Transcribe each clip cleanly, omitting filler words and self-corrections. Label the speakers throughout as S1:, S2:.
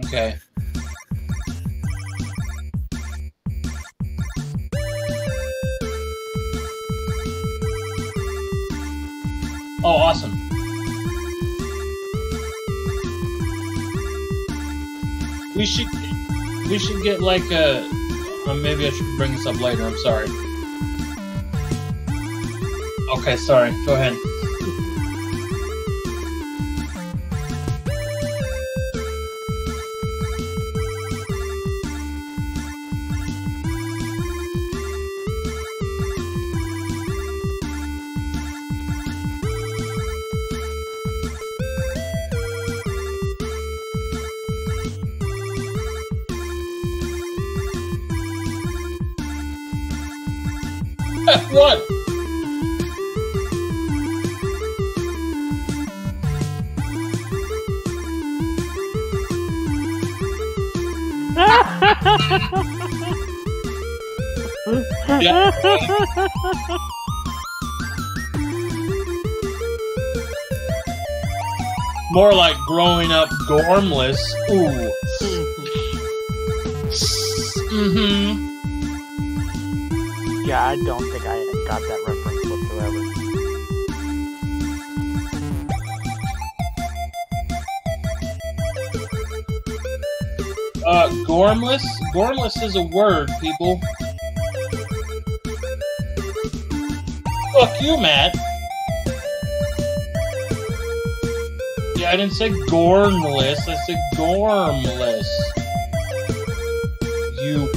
S1: Okay. Oh, awesome. We should get like a... maybe I should bring this up later. I'm sorry. Okay, sorry. Go ahead. What? Yeah. More like growing up gormless. Ooh. Mm-hmm.
S2: Yeah, I don't think I got that reference whatsoever.
S1: Gormless? Gormless is a word, people. Fuck you, Matt. Yeah, I didn't say gormless, I said gormless. You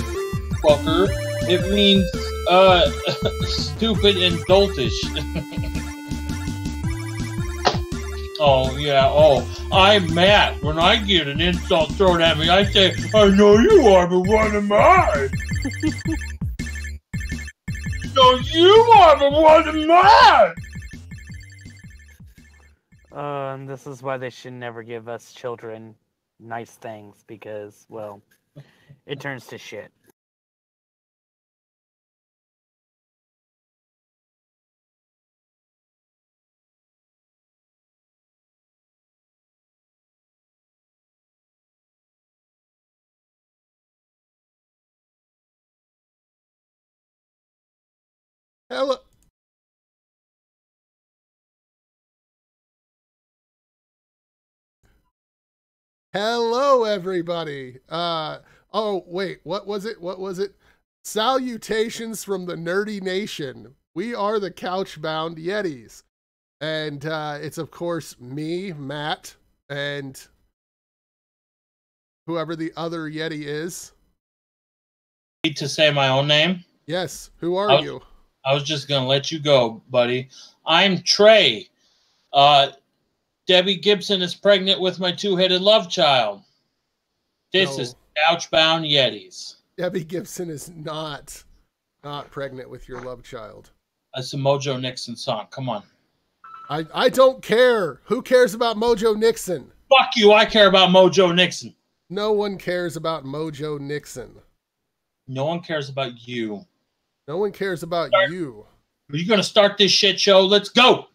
S1: fucker. It means, stupid and doltish. Oh, yeah, oh, I'm Matt. When I get an insult thrown at me, I say, I know you are, but what am I? No, you are, but what am I?
S2: And this is why they should never give us children nice things, because, well, it turns to shit.
S3: Hello. Hello, everybody. Oh, wait, what was it? What was it? Salutations from the Nerdy Nation. We are the Couchbound Yetis. And it's, of course, me, Matt, and whoever the other Yeti is.
S1: Need to say my own name?
S3: Yes, who are you?
S1: I was just going to let you go, buddy. I'm Trey. Debbie Gibson is pregnant with my two-headed love child. This is Couchbound Yetis.
S3: Debbie Gibson is not pregnant with your love child.
S1: That's a Mojo Nixon song. Come on.
S3: I don't care. Who cares about Mojo Nixon?
S1: Fuck you. I care about Mojo Nixon.
S3: No one cares about Mojo Nixon.
S1: No one cares about you.
S3: No one cares about you.
S1: Are you going to start this shit show? Let's go.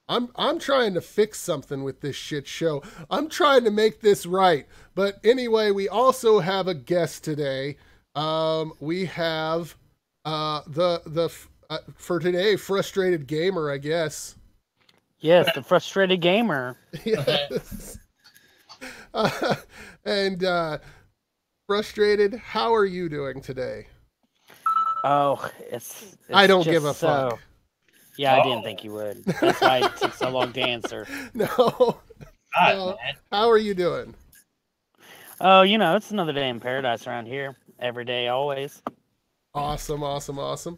S3: I'm trying to fix something with this shit show. I'm trying to make this right. But anyway, we also have a guest today. We have for today, Frustrated Gamer, I guess.
S2: Yes, the Frustrated Gamer.
S3: Yes. And Frustrated, how are you doing today?
S2: Oh, it's
S3: I don't give a fuck.
S2: Yeah, I didn't think you would. That's why it took so long to answer.
S3: No.
S1: God,
S3: No. How are you doing?
S2: Oh, you know, it's another day in paradise around here. Every day, always.
S3: Awesome, awesome, awesome.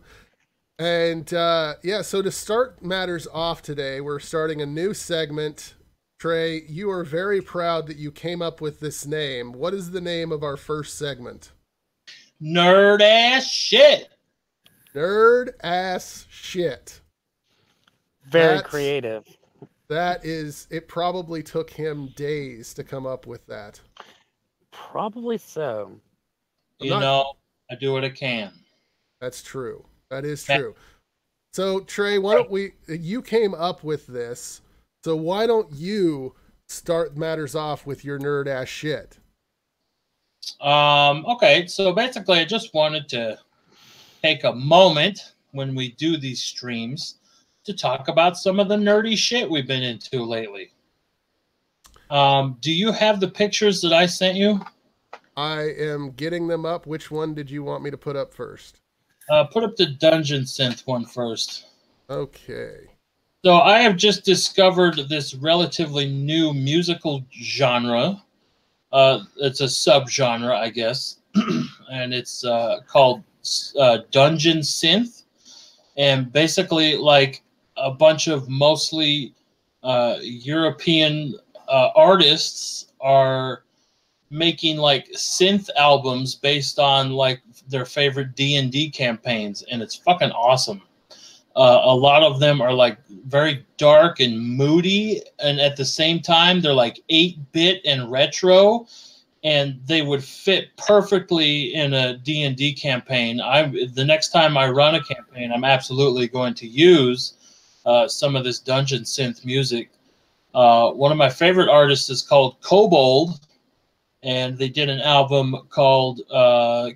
S3: And yeah, so to start matters off today, we're starting a new segment. Trey, you are very proud that you came up with this name. What is the name of our first segment?
S1: Nerd ass shit.
S3: Nerd ass shit.
S2: Very creative.
S3: That is, it probably took him days to come up with that.
S2: Probably so.
S1: You know, I do what I can.
S3: That's true. That is true. So, Trey, why don't you came up with this, so why don't you start matters off with your nerd ass shit?
S1: Okay, so basically, I just wanted to take a moment when we do these streams to talk about some of the nerdy shit we've been into lately. Do you have the pictures that I sent you?
S3: I am getting them up. Which one did you want me to put up first?
S1: Put up the Dungeon Synth one first.
S3: Okay.
S1: So I have just discovered this relatively new musical genre. It's a subgenre, I guess, and it's called Dungeon Synth. And basically, like a bunch of mostly European artists are making like synth albums based on like their favorite D&D campaigns, and it's fucking awesome. A lot of them are like very dark and moody, and at the same time they're like 8-bit and retro, and they would fit perfectly in a D&D campaign. The next time I run a campaign, I'm absolutely going to use some of this dungeon synth music. One of my favorite artists is called Kobold, and they did an album called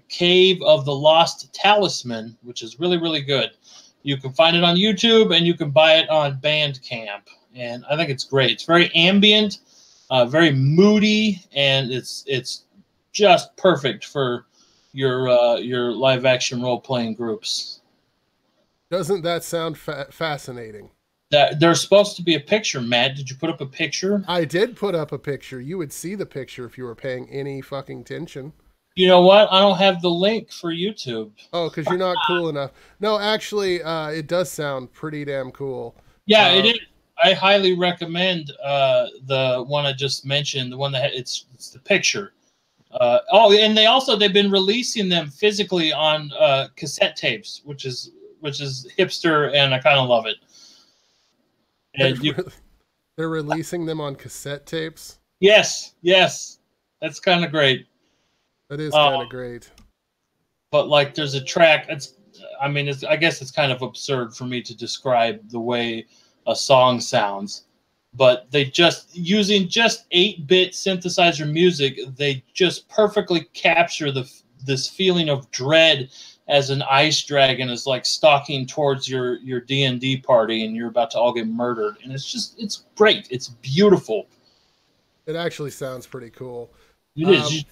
S1: Cave of the Lost Talisman, which is really, really good. You can find it on YouTube, and you can buy it on Bandcamp, and I think it's great. It's very ambient, very moody, and it's just perfect for your live action role playing groups.
S3: Doesn't that sound fascinating?
S1: There's supposed to be a picture, Matt. Did you put up a picture?
S3: I did put up a picture. You would see the picture if you were paying any fucking attention.
S1: You know what? I don't have the link for YouTube.
S3: Oh, because you're not cool enough. No, actually, it does sound pretty damn cool.
S1: Yeah, it is. I highly recommend the one I just mentioned. The one that it's the picture. And they've been releasing them physically on cassette tapes, which is hipster, and I kind of love it.
S3: They're releasing them on cassette tapes?
S1: Yes. That's kind of great.
S3: That is kind of great.
S1: But like, there's a track. I guess it's kind of absurd for me to describe the way a song sounds, but they just using just 8-bit synthesizer music, they just perfectly capture this feeling of dread as an ice dragon is like stalking towards your D&D party, and you're about to all get murdered. And it's great. It's beautiful.
S3: It actually sounds pretty cool.
S1: It is.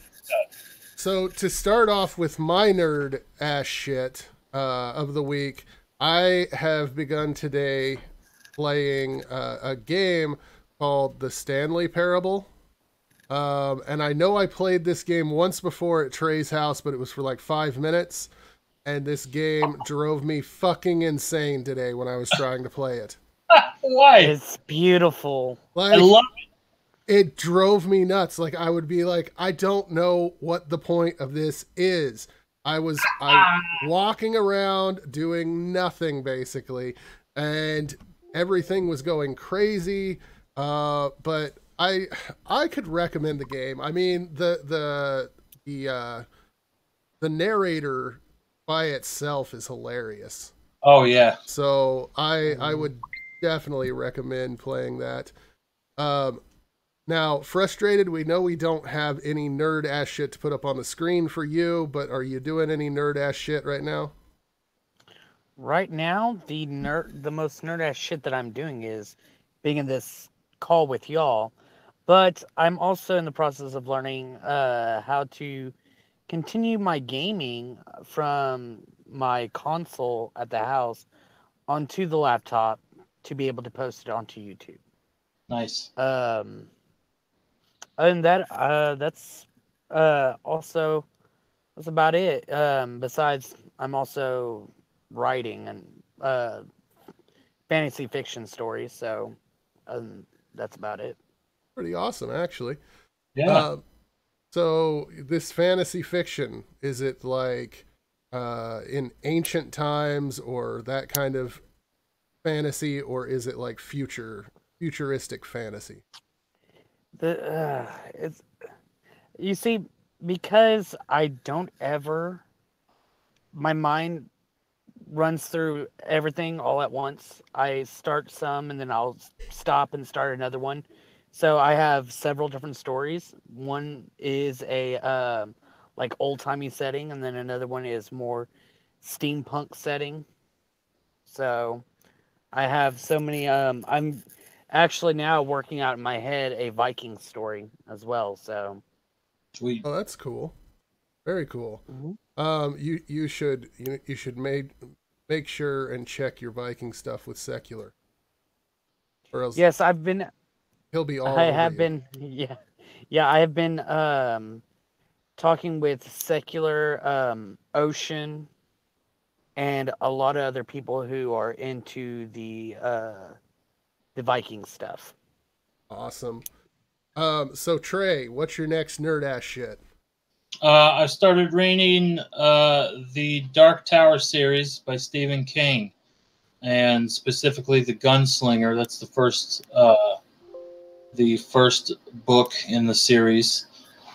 S3: So to start off with my nerd ass shit of the week, I have begun today playing a game called The Stanley Parable. And I know I played this game once before at Trey's house, but it was for like 5 minutes. And this game drove me fucking insane today when I was trying to play it.
S1: Why?
S2: It's beautiful.
S3: Like,
S1: I love it.
S3: It drove me nuts. Like, I would be like, I don't know what the point of this is. I was walking around doing nothing, basically. And everything was going crazy. But I could recommend the game. I mean, the narrator by itself is hilarious.
S1: Oh yeah.
S3: So I would definitely recommend playing that. Now, Frustrated, we know we don't have any nerd ass shit to put up on the screen for you, but are you doing any nerd ass shit right now?
S2: Right now, the most nerd ass shit that I'm doing is being in this call with y'all, but I'm also in the process of learning how to continue my gaming from my console at the house onto the laptop to be able to post it onto YouTube.
S1: Nice.
S2: Other than that, that's about it. Besides, I'm also writing and fantasy fiction stories, so that's about it.
S3: Pretty awesome, actually.
S1: Yeah.
S3: So this fantasy fiction, is it like in ancient times or that kind of fantasy, or is it like futuristic fantasy?
S2: It's, you see, because I don't ever, my mind runs through everything all at once. I start some and then I'll stop and start another one. So I have several different stories. One is a like old-timey setting, and then another one is more steampunk setting. So I have so many. I'm actually now working out in my head a Viking story as well. So
S1: Sweet.
S3: Oh, that's cool. Very cool.
S2: Mhm.
S3: You should make sure and check your Viking stuff with Secular, or else
S2: yes,
S3: he'll be all
S2: I
S3: over
S2: have
S3: you.
S2: been, yeah, I have been talking with Secular, Ocean, and a lot of other people who are into the Viking stuff.
S3: Awesome. So Trey, what's your next nerd ass shit?
S1: I started reading the Dark Tower series by Stephen King, and specifically the Gunslinger. That's the first book in the series.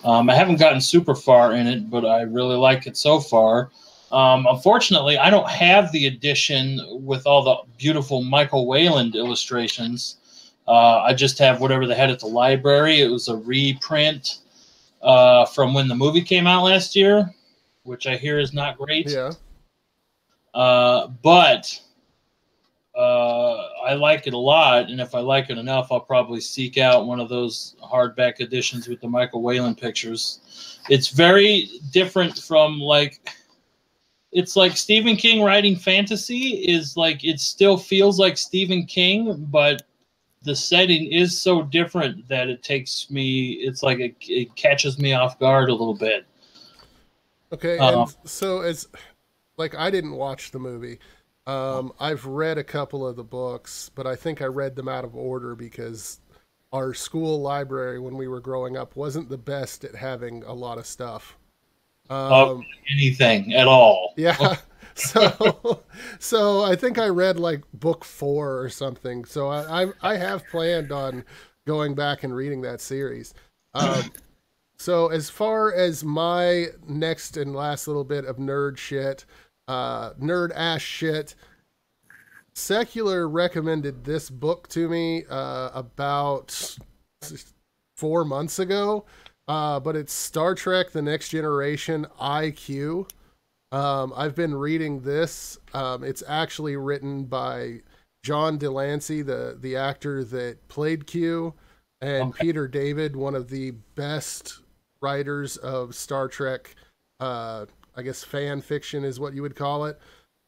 S1: I haven't gotten super far in it, but I really like it so far. Unfortunately, I don't have the edition with all the beautiful Michael Wayland illustrations. I just have whatever they had at the library. It was a reprint from when the movie came out last year, which I hear is not great.
S3: Yeah.
S1: But I like it a lot, and if I like it enough, I'll probably seek out one of those hardback editions with the Michael Wayland pictures. It's very different from it's like Stephen King writing fantasy is like it still feels like Stephen King, but the setting is so different that it takes me. It's like it catches me off guard a little bit.
S3: Okay, and so as like I didn't watch the movie. I've read a couple of the books, but I think I read them out of order because our school library when we were growing up wasn't the best at having a lot of stuff.
S1: Anything at all.
S3: Yeah. So I think I read like book 4 or something. So I have planned on going back and reading that series. So as far as my next and last little bit of nerd shit, nerd ass shit, Secular recommended this book to me about 4 months ago, but it's Star Trek The Next Generation IQ. I've been reading this. It's actually written by John Delancey, the actor that played Q, and Peter David, one of the best writers of Star Trek, I guess fan fiction is what you would call it.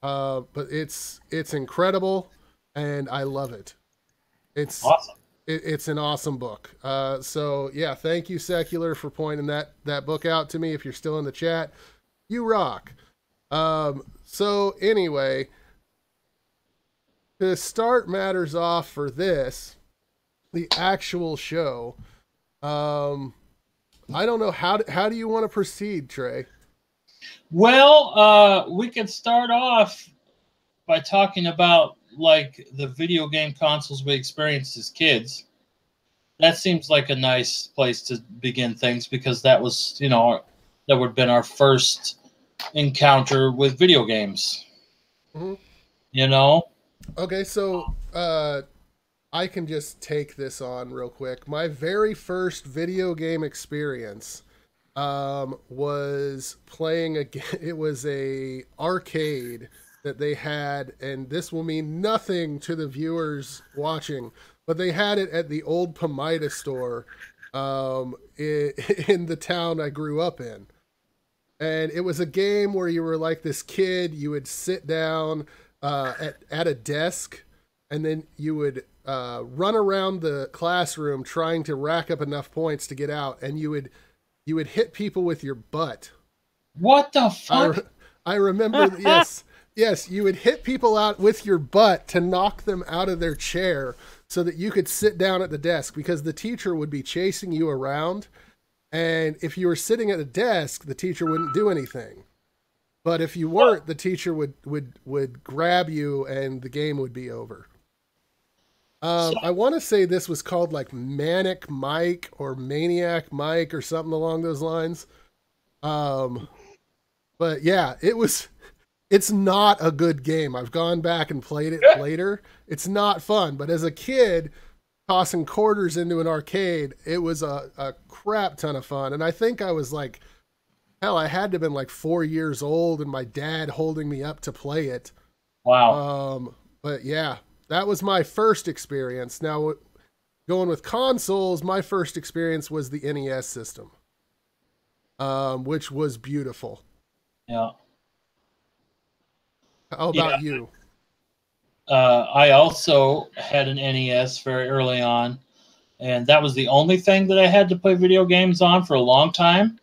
S3: But it's incredible, and I love it. It's
S1: awesome.
S3: It's an awesome book. So yeah, thank you, Secular, for pointing that book out to me. If you're still in the chat, you rock. So anyway, to start matters off for the actual show, I don't know how do you want to proceed, Trey?
S1: Well, we could start off by talking about like the video game consoles we experienced as kids. That seems like a nice place to begin things because that was, that would have been our first encounter with video games.
S3: Mm-hmm. Okay, so I can just take this on real quick. My very first video game experience was playing it was a arcade that they had, and this will mean nothing to the viewers watching, but they had it at the old Pomida store in the town I grew up in. And it was a game where you were like this kid, you would sit down at a desk, and then you would run around the classroom trying to rack up enough points to get out, and you would hit people with your butt.
S1: What the fuck?
S3: I remember, yes, you would hit people out with your butt to knock them out of their chair so that you could sit down at the desk, because the teacher would be chasing you around. And if you were sitting at a desk, the teacher wouldn't do anything. But if you weren't, the teacher would grab you and the game would be over. I want to say this was called like Manic Mike or Maniac Mike or something along those lines. But yeah, it's not a good game. I've gone back and played it later. It's not fun. But as a kid, tossing quarters into an arcade, it was a crap ton of fun. And I think I was like, hell, I had to have been like 4 years old, and my dad holding me up to play it.
S1: Wow.
S3: But yeah, that was my first experience. Now, going with consoles, my first experience was the NES system, which was beautiful.
S1: Yeah.
S3: How about you?
S1: I also had an NES very early on, and that was the only thing that I had to play video games on for a long time.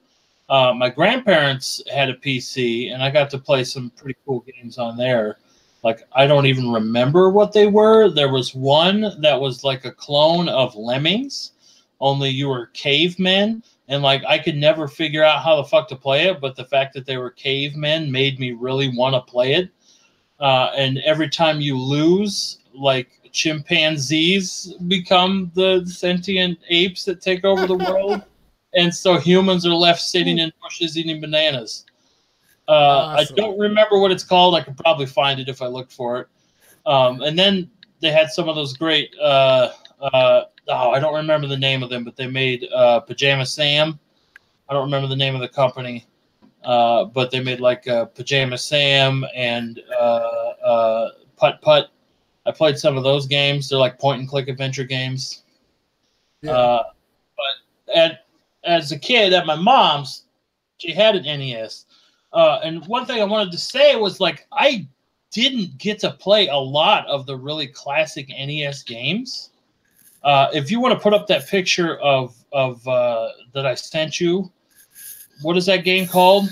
S1: My grandparents had a PC, and I got to play some pretty cool games on there. Like, I don't even remember what they were. There was one that was like a clone of Lemmings, only you were cavemen. And, like, I could never figure out how the fuck to play it, but the fact that they were cavemen made me really want to play it. And every time you lose, like, chimpanzees become the sentient apes that take over the world. And so humans are left sitting in bushes eating bananas.
S3: Awesome.
S1: I don't remember what it's called. I could probably find it if I looked for it. And then they had some of those great, I don't remember the name of them, but they made Pajama Sam. I don't remember the name of the company, but they made like Pajama Sam and Putt Putt. I played some of those games. They're like point-and-click adventure games.
S3: Yeah.
S1: But as a kid at my mom's, she had an NES. And one thing I wanted to say was, like, I didn't get to play a lot of the really classic NES games. If you want to put up that picture of that I sent you, what is that game called?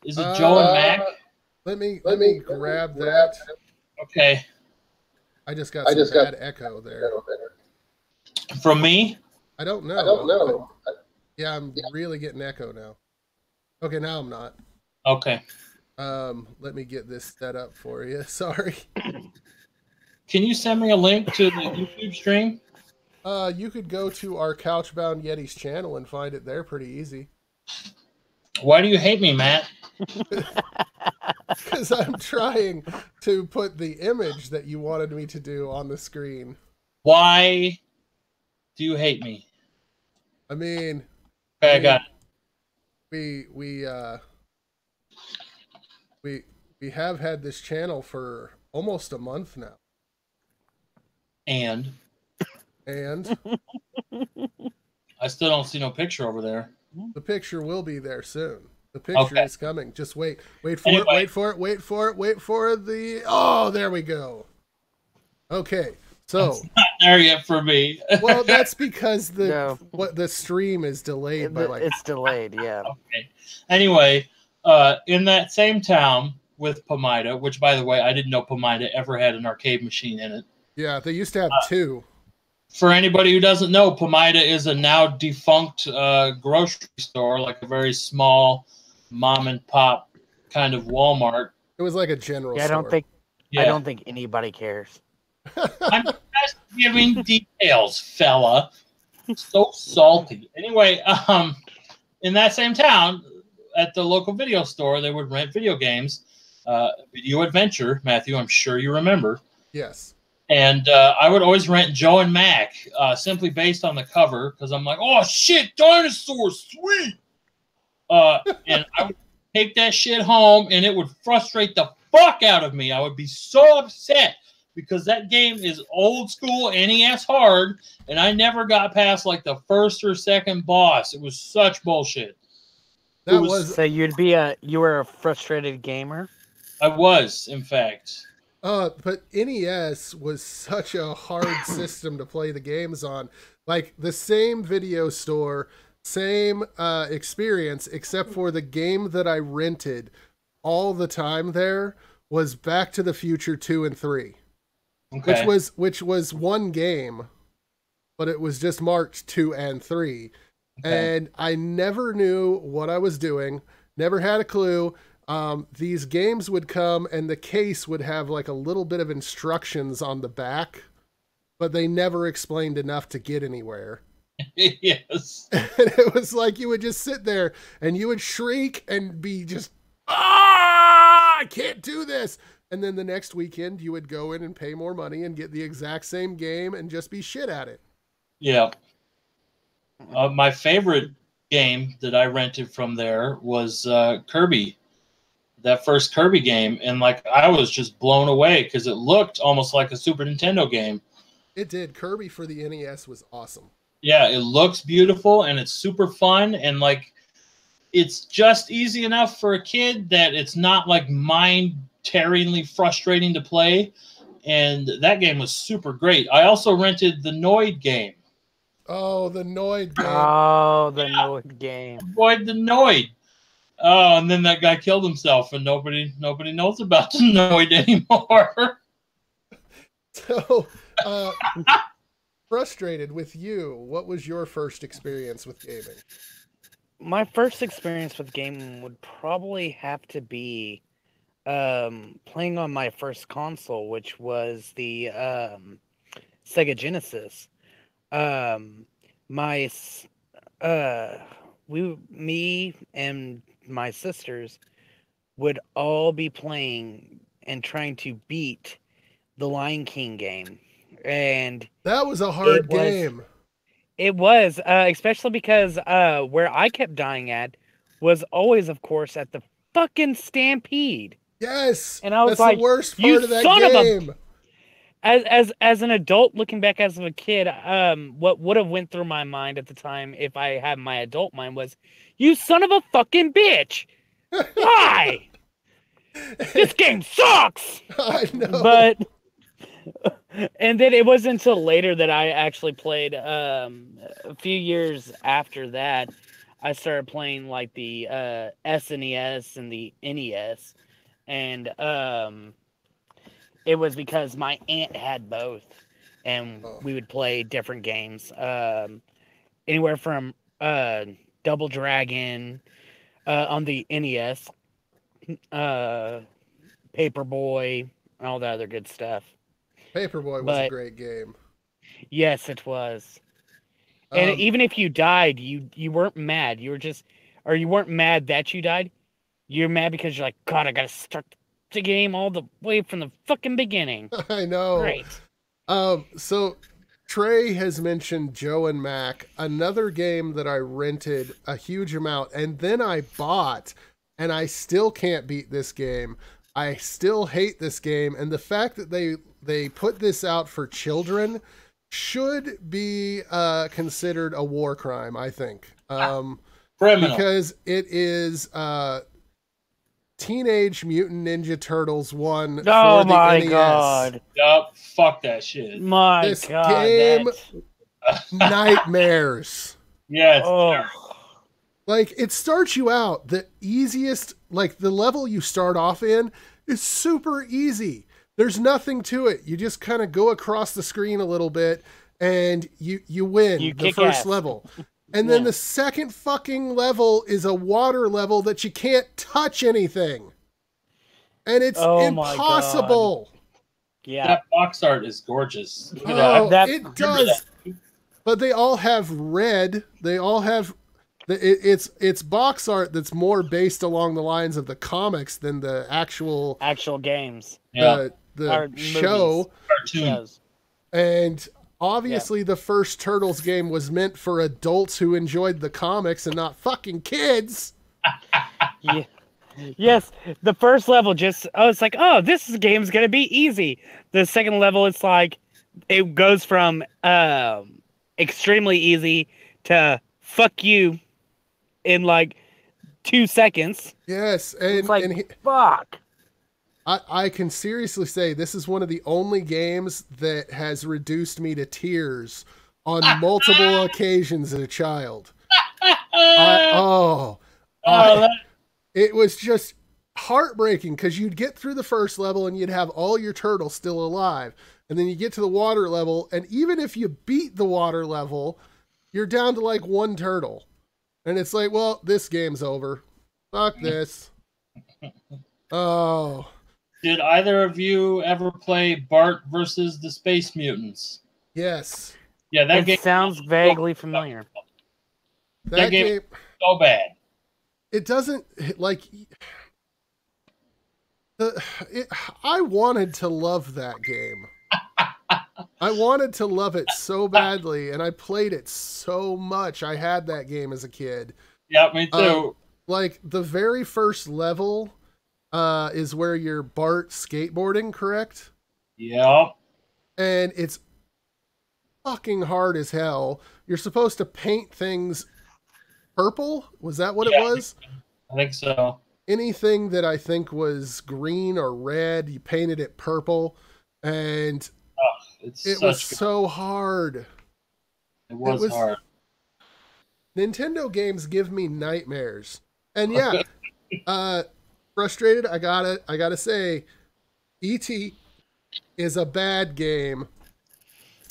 S1: Is it Joe and Mac?
S3: Let me grab that.
S1: Okay.
S3: I just got some bad echo there.
S1: From me?
S3: I don't know. Yeah, I'm really getting echo now. Okay, now I'm not.
S1: Okay.
S3: Let me get this set up for you. Sorry.
S1: Can you send me a link to the YouTube stream?
S3: You could go to our Couchbound Yeti's channel and find it there pretty easy.
S1: Why do you hate me, Matt?
S3: Because I'm trying to put the image that you wanted me to do on the screen.
S1: Why do you hate me?
S3: I mean,
S1: Okay, I got
S3: it. We have had this channel for almost a month now.
S1: And I still don't see no picture over there.
S3: The picture will be there soon. The picture is coming. Just wait for it. Wait for it. Oh, there we go. Okay, so
S1: it's not there yet for me.
S3: Well, that's because the stream is delayed by like
S2: it's delayed. Yeah.
S1: Okay. Anyway, in that same town with Pomida, which, by the way, I didn't know Pomida ever had an arcade machine in it.
S3: Yeah, they used to have two.
S1: For anybody who doesn't know, Pomida is a now defunct grocery store, like a very small mom and pop kind of Walmart.
S3: It was like a general store.
S2: I don't think anybody cares.
S1: I'm just giving details, fella. So salty. Anyway, in that same town, at the local video store, they would rent video games. Video Adventure, Matthew, I'm sure you remember.
S3: Yes.
S1: And I would always rent Joe and Mac, simply based on the cover, because I'm like, oh, shit, dinosaurs, sweet. And I would take that shit home, and it would frustrate the fuck out of me. I would be so upset because that game is old school NES hard, and I never got past like the first or second boss. It was such bullshit.
S2: So you were a frustrated gamer?
S1: I was, in fact.
S3: But NES was such a hard system to play the games on. Like, the same video store, same experience, except for the game that I rented all the time there was Back to the Future 2 and 3. Okay. Which was one game, but it was just marked 2 and 3. Okay. And I never knew what I was doing, never had a clue. These games would come and the case would have like a little bit of instructions on the back, but they never explained enough to get anywhere.
S1: Yes.
S3: And it was like you would just sit there and you would shriek and be just, I can't do this. And then the next weekend you would go in and pay more money and get the exact same game and just be shit at it.
S1: Yeah. My favorite game that I rented from there was Kirby. That first Kirby game, and like I was just blown away because it looked almost like a Super Nintendo game.
S3: It did. Kirby for the NES was awesome.
S1: Yeah, it looks beautiful and it's super fun, and like it's just easy enough for a kid that it's not like mind-tearingly frustrating to play. And that game was super great. I also rented the Noid game.
S3: Oh, the Noid game.
S2: Oh, the Noid game.
S1: Avoid the Noid. Oh, and then that guy killed himself, and nobody knows about the Noid anymore.
S3: So, frustrated with you. What was your first experience with gaming?
S2: My first experience with gaming would probably have to be playing on my first console, which was the Sega Genesis. Me and my sisters would all be playing and trying to beat the Lion King game, and
S3: that was a hard game.
S2: It was, especially because where I kept dying at was always, of course, at the fucking Stampede.
S3: Yes,
S2: and I was
S3: that's
S2: like,
S3: the worst part of that game.
S2: As an adult, looking back as a kid, what would have went through my mind at the time if I had my adult mind was, you son of a fucking bitch! Why? This game sucks!
S3: I know.
S2: But, and then it wasn't until later that I actually played, a few years after that, I started playing like the SNES and the NES. And it was because my aunt had both, and we would play different games. Anywhere from Double Dragon on the NES, Paperboy, and all that other good stuff.
S3: Paperboy was a great game.
S2: Yes, it was. And even if you died, you weren't mad. You weren't mad that you died. You're mad because you're like, God, I gotta start the game all the way from the fucking beginning.
S3: I know.
S2: Great.
S3: So Trey has mentioned Joe and Mac, another game that I rented a huge amount and then I bought, and I still can't beat this game. I still hate this game, and the fact that they put this out for children should be considered a war crime, I think.
S1: Criminal.
S3: Because it is Teenage Mutant Ninja Turtles 1 for the NES.
S2: God.
S1: Yup, fuck that shit.
S3: This game, nightmares.
S1: Yes.
S2: Oh.
S3: Like, it starts you out, the easiest, like, the level you start off in is super easy. There's nothing to it. You just kind of go across the screen a little bit, and you win the first level. And then the second fucking level is a water level that you can't touch anything. And it's impossible.
S2: Yeah.
S1: That box art is gorgeous.
S3: It does. But they all have red. They all have... It's box art that's more based along the lines of the comics than the actual
S2: games.
S3: The show.
S1: Cartoons.
S3: And... obviously, the first Turtles game was meant for adults who enjoyed the comics and not fucking kids.
S2: Yeah. Yes, the first level it's like, oh, this game's gonna be easy. The second level, it's like, it goes from extremely easy to fuck you in like 2 seconds.
S3: Yes, and
S2: it's like, fuck.
S3: I can seriously say this is one of the only games that has reduced me to tears on multiple occasions as a child. It was just heartbreaking because you'd get through the first level and you'd have all your turtles still alive. And then you get to the water level, and even if you beat the water level, you're down to like one turtle. And it's like, well, this game's over. Fuck this. Oh.
S1: Did either of you ever play Bart versus the Space Mutants?
S3: Yes.
S1: Yeah, that game
S2: sounds vaguely familiar.
S1: That game is so bad.
S3: It doesn't, like... I wanted to love that game. I wanted to love it so badly, and I played it so much. I had that game as a kid.
S1: Yeah, me too.
S3: Like the very first level is where you're Bart skateboarding, correct?
S1: Yep.
S3: And it's fucking hard as hell. You're supposed to paint things purple. Was that what it was?
S1: I think so.
S3: Anything that I think was green or red, you painted it purple, and it was so hard.
S1: It was hard.
S3: Nintendo games give me nightmares. And yeah, frustrated, I gotta say, E.T. is a bad game.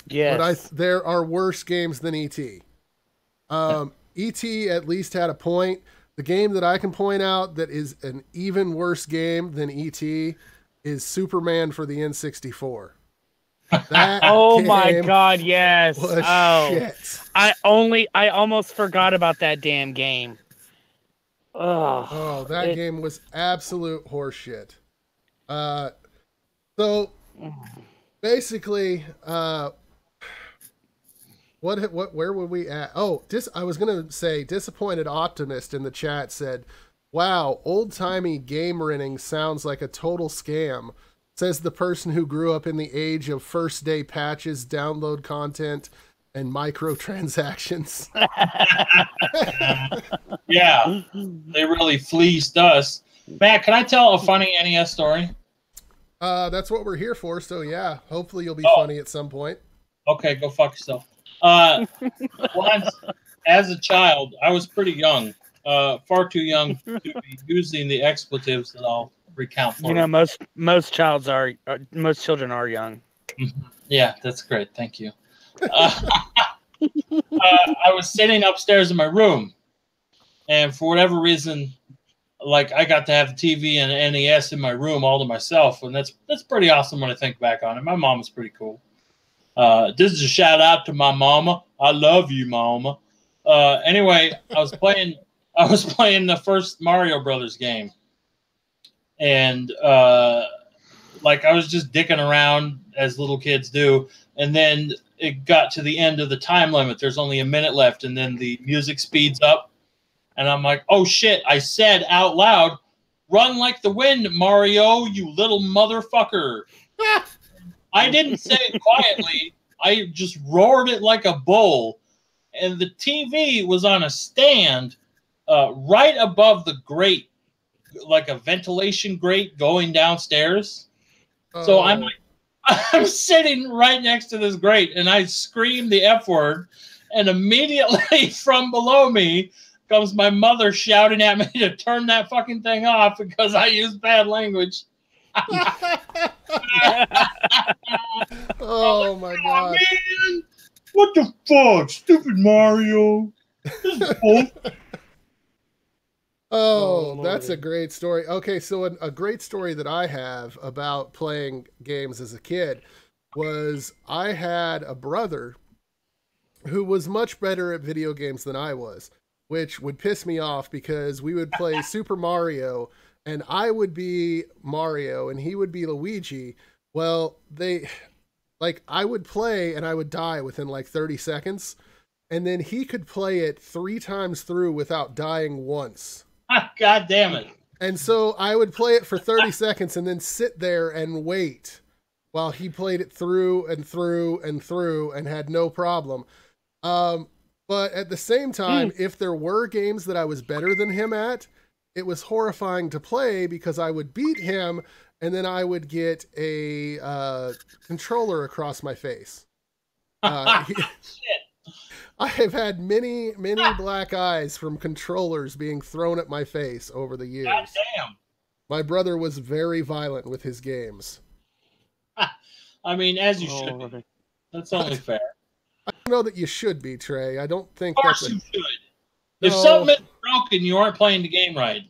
S2: Yes.
S3: But there are worse games than E.T. E.T. at least had a point. The game that I can point out that is an even worse game than E.T. is Superman for the N64.
S2: Oh my God, yes.
S3: Shit.
S2: I almost forgot about that damn game.
S3: Oh, that game was absolute horseshit. So basically, where were we at? Oh, I was gonna say Disappointed Optimist in the chat said, "Wow, old-timey game renting sounds like a total scam." Says the person who grew up in the age of first day patches, download content, and microtransactions.
S1: Yeah, they really fleeced us. Matt, can I tell a funny NES story?
S3: That's what we're here for. So yeah, hopefully you'll be funny at some point.
S1: Okay, go fuck yourself. Once, as a child, I was pretty young, far too young to be using the expletives that I'll recount for
S2: you. You know, most children are young.
S1: Yeah, that's great. Thank you. I was sitting upstairs in my room, and for whatever reason, like I got to have the TV and NES in my room all to myself, and that's pretty awesome when I think back on it. My mom was pretty cool. This is a shout out to my mama. I love you, mama. Anyway, I was playing the first Mario Brothers game, and like I was just dicking around as little kids do, and then it got to the end of the time limit. There's only a minute left, and then the music speeds up, and I'm like, oh shit! I said out loud, "Run like the wind, Mario, you little motherfucker." I didn't say it quietly. I just roared it like a bull. And the TV was on a stand right above the grate, like a ventilation grate going downstairs. So I'm sitting right next to this grate, and I scream the F word. And immediately from below me comes my mother shouting at me to turn that fucking thing off because I used bad language.
S3: Oh my God,
S1: man. What the fuck, stupid Mario. This is bull.
S3: Oh, that's a great story. Okay, so a great story that I have about playing games as a kid was I had a brother who was much better at video games than I was, which would piss me off because we would play Super Mario and I would be Mario and he would be Luigi. Well, I would play and I would die within like 30 seconds. And then he could play it 3 times through without dying once.
S1: God damn it.
S3: And so I would play it for 30 seconds and then sit there and wait while he played it through and through and through and had no problem. But at the same time, if there were games that I was better than him at, it was horrifying to play because I would beat him and then I would get a controller across my face.
S1: Shit.
S3: I have had many black eyes from controllers being thrown at my face over the years.
S1: God damn.
S3: My brother was very violent with his games.
S1: I mean, as you should be. That's only fair.
S3: I don't know that you should be, Trey. I don't think
S1: of course you should. If something is broken, you aren't playing the game right.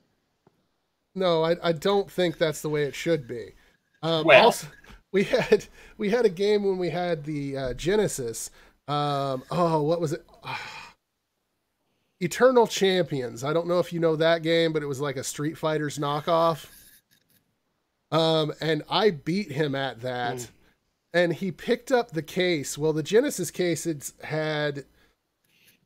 S3: No, I don't think that's the way it should be.
S1: Well,
S3: also, we had a game when we had the Genesis. What was it? Eternal Champions. I don't know if you know that game, but it was like a Street Fighter's knockoff. And I beat him at that. and he picked up the case. Well, the Genesis case had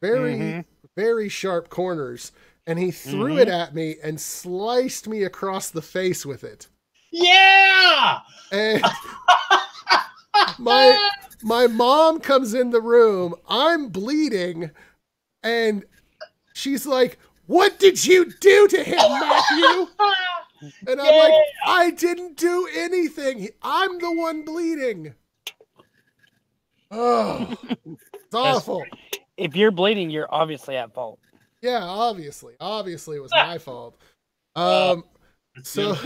S3: very, very sharp corners, and he threw it at me and sliced me across the face with it.
S1: Yeah!
S3: And my mom comes in the room. I'm bleeding, and she's like, "What did you do to him, Matthew?" And I'm like, "I didn't do anything. I'm the one bleeding." Oh, it's awful.
S2: If you're bleeding, you're obviously at fault.
S3: Yeah, obviously it was my fault. So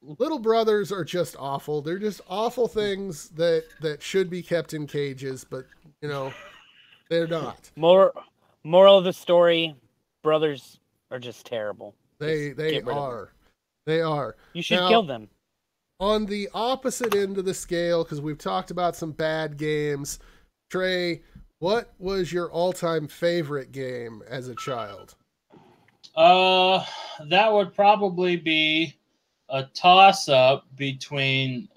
S3: little brothers are just awful. They're just awful things that should be kept in cages, but you know, they're not.
S2: Moral of the story, brothers are just terrible.
S3: They are. They are.
S2: You should kill them.
S3: On the opposite end of the scale, because we've talked about some bad games, Trey, what was your all-time favorite game as a child?
S1: That would probably be a toss-up between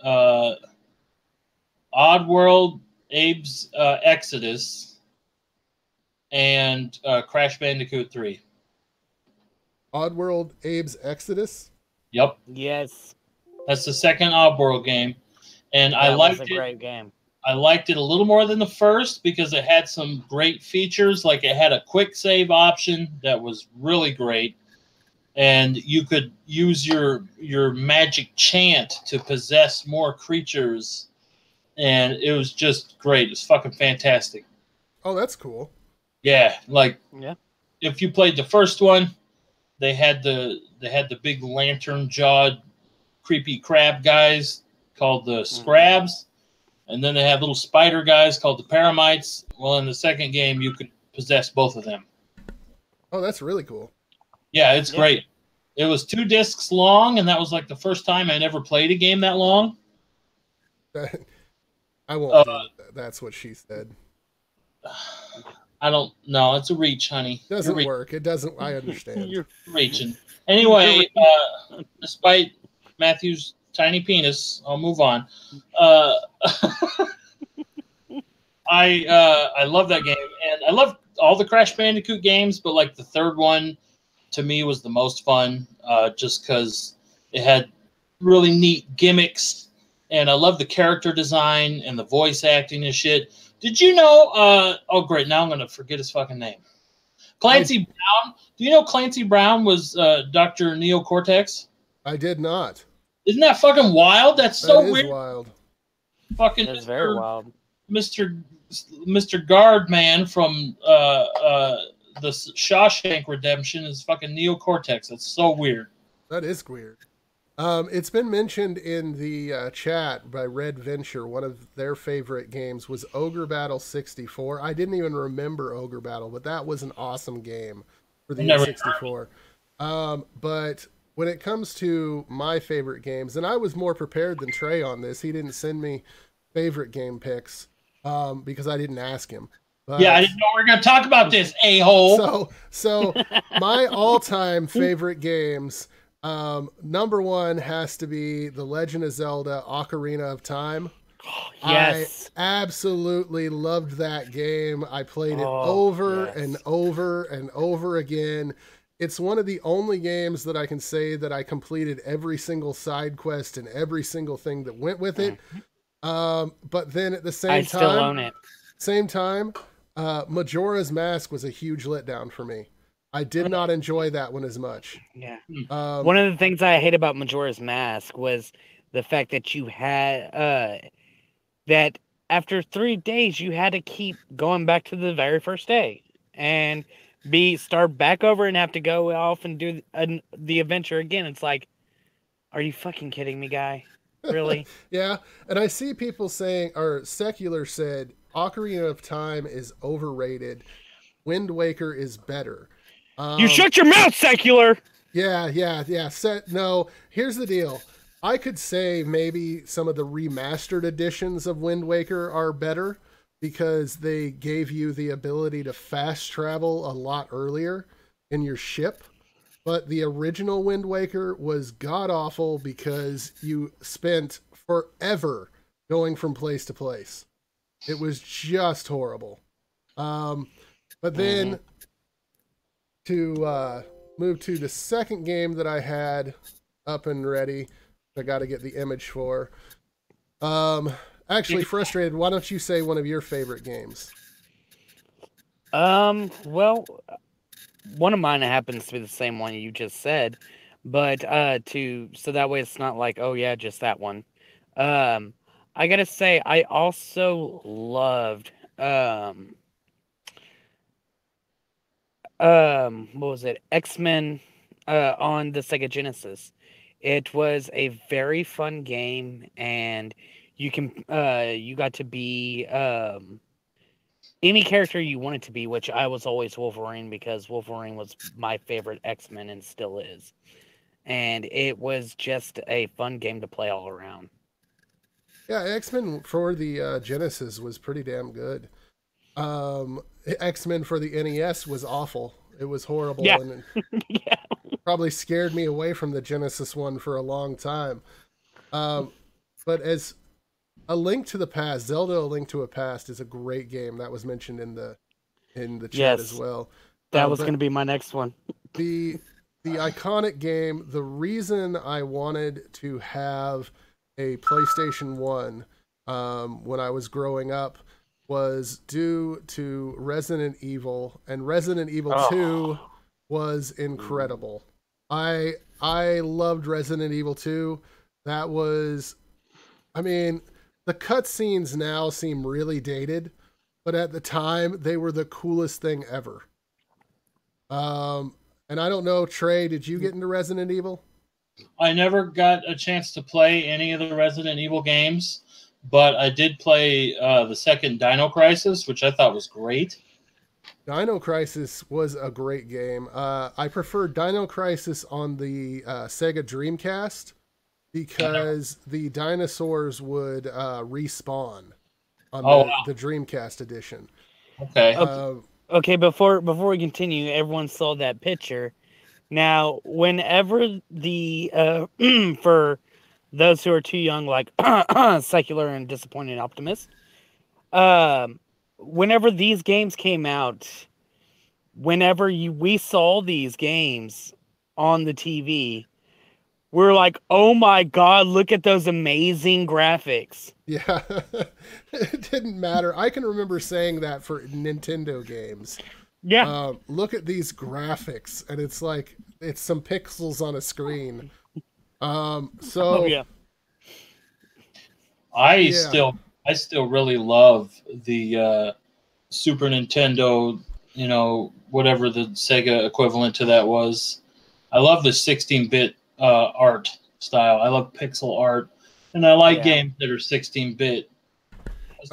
S1: Oddworld, Abe's Exodus, and Crash Bandicoot 3.
S3: Oddworld, Abe's Exodus?
S1: Yep.
S2: Yes.
S1: That's the second Oddworld game. And I liked it.
S2: That was a great game.
S1: I liked it a little more than the first because it had some great features. Like it had a quick save option that was really great. And you could use your magic chant to possess more creatures. And it was just great. It's fucking fantastic.
S3: Oh, that's cool.
S1: Yeah, if you played the first one, they had the big lantern-jawed creepy crab guys called the Scrabs. And then they had little spider guys called the Paramites. Well, in the second game, you could possess both of them.
S3: Oh, that's really cool.
S1: Yeah, it's great. It was 2 discs long, and that was like the first time I ever played a game that long.
S3: I won't do that. That's what she said.
S1: I don't know. It's a reach, honey.
S3: Doesn't work. It doesn't. I understand.
S1: You're reaching. Anyway, despite Matthew's tiny penis, I'll move on. I love that game, and I love all the Crash Bandicoot games, but like the third one to me was the most fun, just because it had really neat gimmicks, and I love the character design and the voice acting and shit. Did you know? Oh, great! Now I'm gonna forget his fucking name. Clancy Brown. Do you know Clancy Brown was Dr. Neo Cortex?
S3: I did not.
S1: Isn't that fucking wild? That's so weird.
S3: Wild.
S1: Fucking
S2: That's very wild.
S1: Mr. Guardman from the Shawshank Redemption is fucking Neocortex. That's so weird.
S3: That is weird. It's been mentioned in the chat by Red Venture. One of their favorite games was Ogre Battle 64. I didn't even remember Ogre Battle, but that was an awesome game for the N64. But when it comes to my favorite games, and I was more prepared than Trey on this. He didn't send me favorite game picks because I didn't ask him. But,
S1: yeah, I didn't know we were going to talk about this, a-hole.
S3: So my all-time favorite games, number one has to be The Legend of Zelda Ocarina of Time.
S2: Yes.
S3: I absolutely loved that game. I played it over and over and over again. It's one of the only games that I can say that I completed every single side quest and every single thing that went with it. But then at the same time, I still own it. Same time, Majora's Mask was a huge letdown for me. I did not enjoy that one as much.
S2: Yeah. One of the things I hate about Majora's Mask was the fact that you had that after 3 days you had to keep going back to the very first day and start back over and have to go off and do the adventure again. It's like, are you fucking kidding me, guy? Really?
S3: Yeah. And I see people saying, or Secular said, Ocarina of Time is overrated. Wind Waker is better.
S2: You shut your mouth, Secular!
S3: Yeah. No, here's the deal. I could say maybe some of the remastered editions of Wind Waker are better because they gave you the ability to fast travel a lot earlier in your ship. But the original Wind Waker was god-awful because you spent forever going from place to place. It was just horrible. But then to move to the second game that I had up and ready, I got to get the image for. Actually, Frustrated, why don't you say one of your favorite games?
S2: Well, one of mine happens to be the same one you just said, but so that way it's not like, oh yeah, just that one. I gotta say, I also loved what was it? X-Men on the Sega Genesis. It was a very fun game, and you got to be any character you wanted to be, which I was always Wolverine because Wolverine was my favorite X-Men and still is. And it was just a fun game to play all around.
S3: Yeah, X-Men for the Genesis was pretty damn good. X-Men for the NES was awful. It was horrible,
S2: Yeah.
S3: and
S2: Yeah.
S3: probably scared me away from the Genesis one for a long time. But as A Link to the Past, Zelda: A Link to a Past is a great game that was mentioned in the chat
S2: Yes.
S3: as well.
S2: That was going to be my next one.
S3: The iconic game. The reason I wanted to have a PlayStation 1 when I was growing up was due to Resident Evil, and Resident Evil 2 was incredible. I loved Resident Evil 2. That was, I mean, the cutscenes now seem really dated, but at the time they were the coolest thing ever. And I don't know, Trey, did you get into Resident Evil?
S1: I never got a chance to play any of the Resident Evil games, but I did play the second Dino Crisis, which I thought was great.
S3: Dino Crisis was a great game. I prefer Dino Crisis on the Sega Dreamcast because the dinosaurs would respawn on the Dreamcast edition.
S1: Okay.
S2: Okay, before we continue, everyone saw that picture. Now, whenever the for those who are too young, like Secular and Disappointed Optimist, whenever these games came out, we saw these games on the TV, we're like, oh my god, look at those amazing graphics.
S3: Yeah, it didn't matter. I can remember saying that for Nintendo games.
S2: Yeah.
S3: Look at these graphics, and it's like it's some pixels on a screen.
S1: I still really love the Super Nintendo, whatever the Sega equivalent to that was. I love the 16-bit art style. I love pixel art, and I like games that are 16-bit.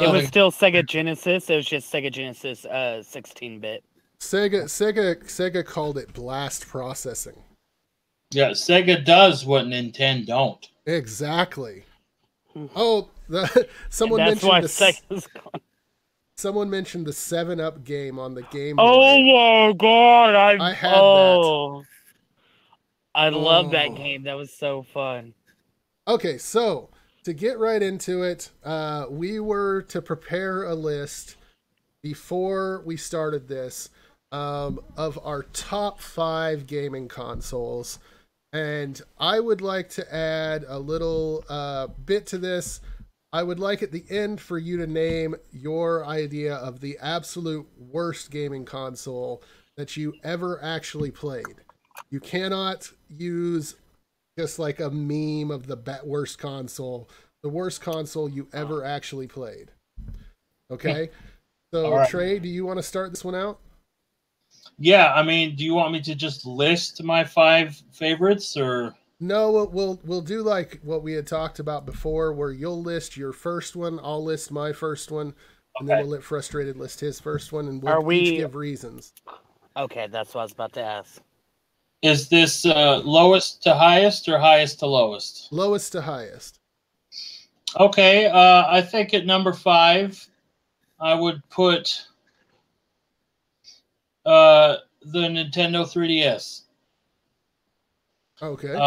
S2: It was still Sega Genesis. It was just Sega Genesis 16-bit.
S3: Sega called it blast processing.
S1: Yeah, Sega does what Nintendo don't.
S3: Exactly. Oh, someone mentioned the 7-Up game on the Game Boy.
S2: Oh my god!
S3: I had that.
S2: I love that game. That was so fun.
S3: Okay, so to get right into it, we were to prepare a list before we started this of our top 5 gaming consoles. And I would like to add a little bit to this. I would like at the end for you to name your idea of the absolute worst gaming console that you ever actually played. You cannot use just like a meme of the worst console. The worst console you ever actually played. Okay? So, right. Trey, do you want to start this one out?
S1: Yeah, I mean, do you want me to just list my 5 favorites, or?
S3: No, we'll do like what we had talked about before, where you'll list your first one, I'll list my first one, and then we'll let Frustrated list his first one, and we'll each give reasons.
S2: Okay, that's what I was about to ask.
S1: Is this lowest to highest or highest to lowest?
S3: Lowest to highest.
S1: Okay, I think at number 5, I would put the Nintendo 3DS.
S3: Okay.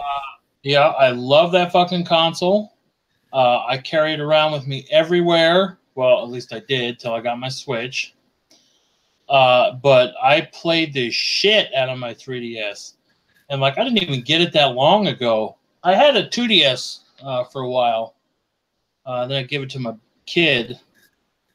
S1: Yeah, I love that fucking console. I carry it around with me everywhere. Well, at least I did till I got my Switch. But I played the shit out of my 3DS. And like, I didn't even get it that long ago. I had a 2DS for a while. Then I gave it to my kid.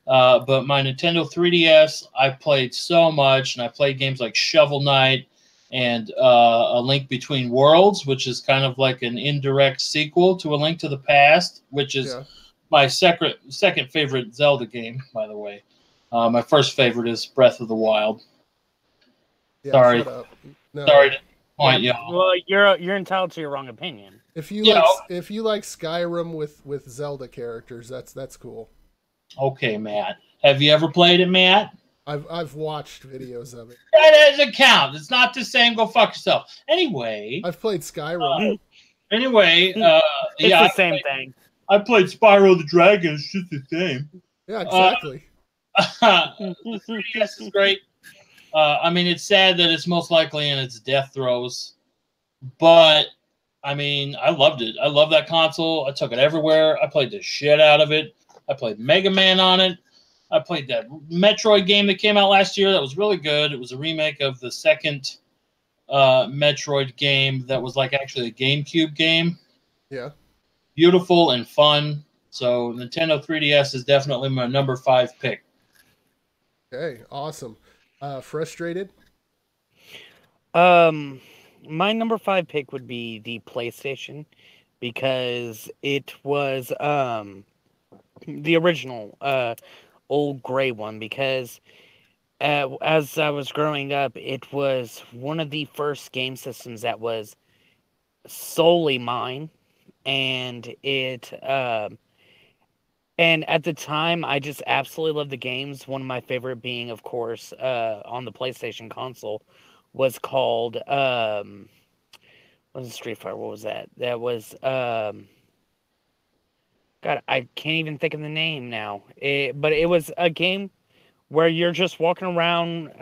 S1: But my Nintendo 3DS, I played so much, and I played games like Shovel Knight and A Link Between Worlds, which is kind of like an indirect sequel to A Link to the Past, which is my second favorite Zelda game, by the way. My first favorite is Breath of the Wild.
S3: Yeah,
S1: sorry,
S3: shut up. No.
S1: sorry to point y'all.
S2: Well, you're entitled to your wrong opinion.
S3: If you like Skyrim with Zelda characters, that's cool.
S1: Okay, Matt. Have you ever played it, Matt?
S3: I've watched videos of it.
S1: That doesn't count. It's not the same. Go fuck yourself. Anyway.
S3: I've played Skyrim.
S1: It's
S2: the same thing.
S1: I played Spyro the Dragon. It's just the same.
S3: Yeah, exactly.
S1: The 3DS is great. I mean, it's sad that it's most likely in its death throes. But, I mean, I loved it. I love that console. I took it everywhere. I played the shit out of it. I played Mega Man on it. I played that Metroid game that came out last year that was really good. It was a remake of the second Metroid game that was like actually a GameCube game.
S3: Yeah.
S1: Beautiful and fun. So Nintendo 3DS is definitely my number 5 pick.
S3: Okay, awesome. Frustrated?
S2: My number 5 pick would be the PlayStation, because it was the original old gray one, because as I was growing up, it was one of the first game systems that was solely mine, and and at the time I just absolutely loved the games. One of my favorite being, of course, on the PlayStation console was called wasn't Street Fighter. What was that? That was God, I can't even think of the name now. But it was a game where you're just walking around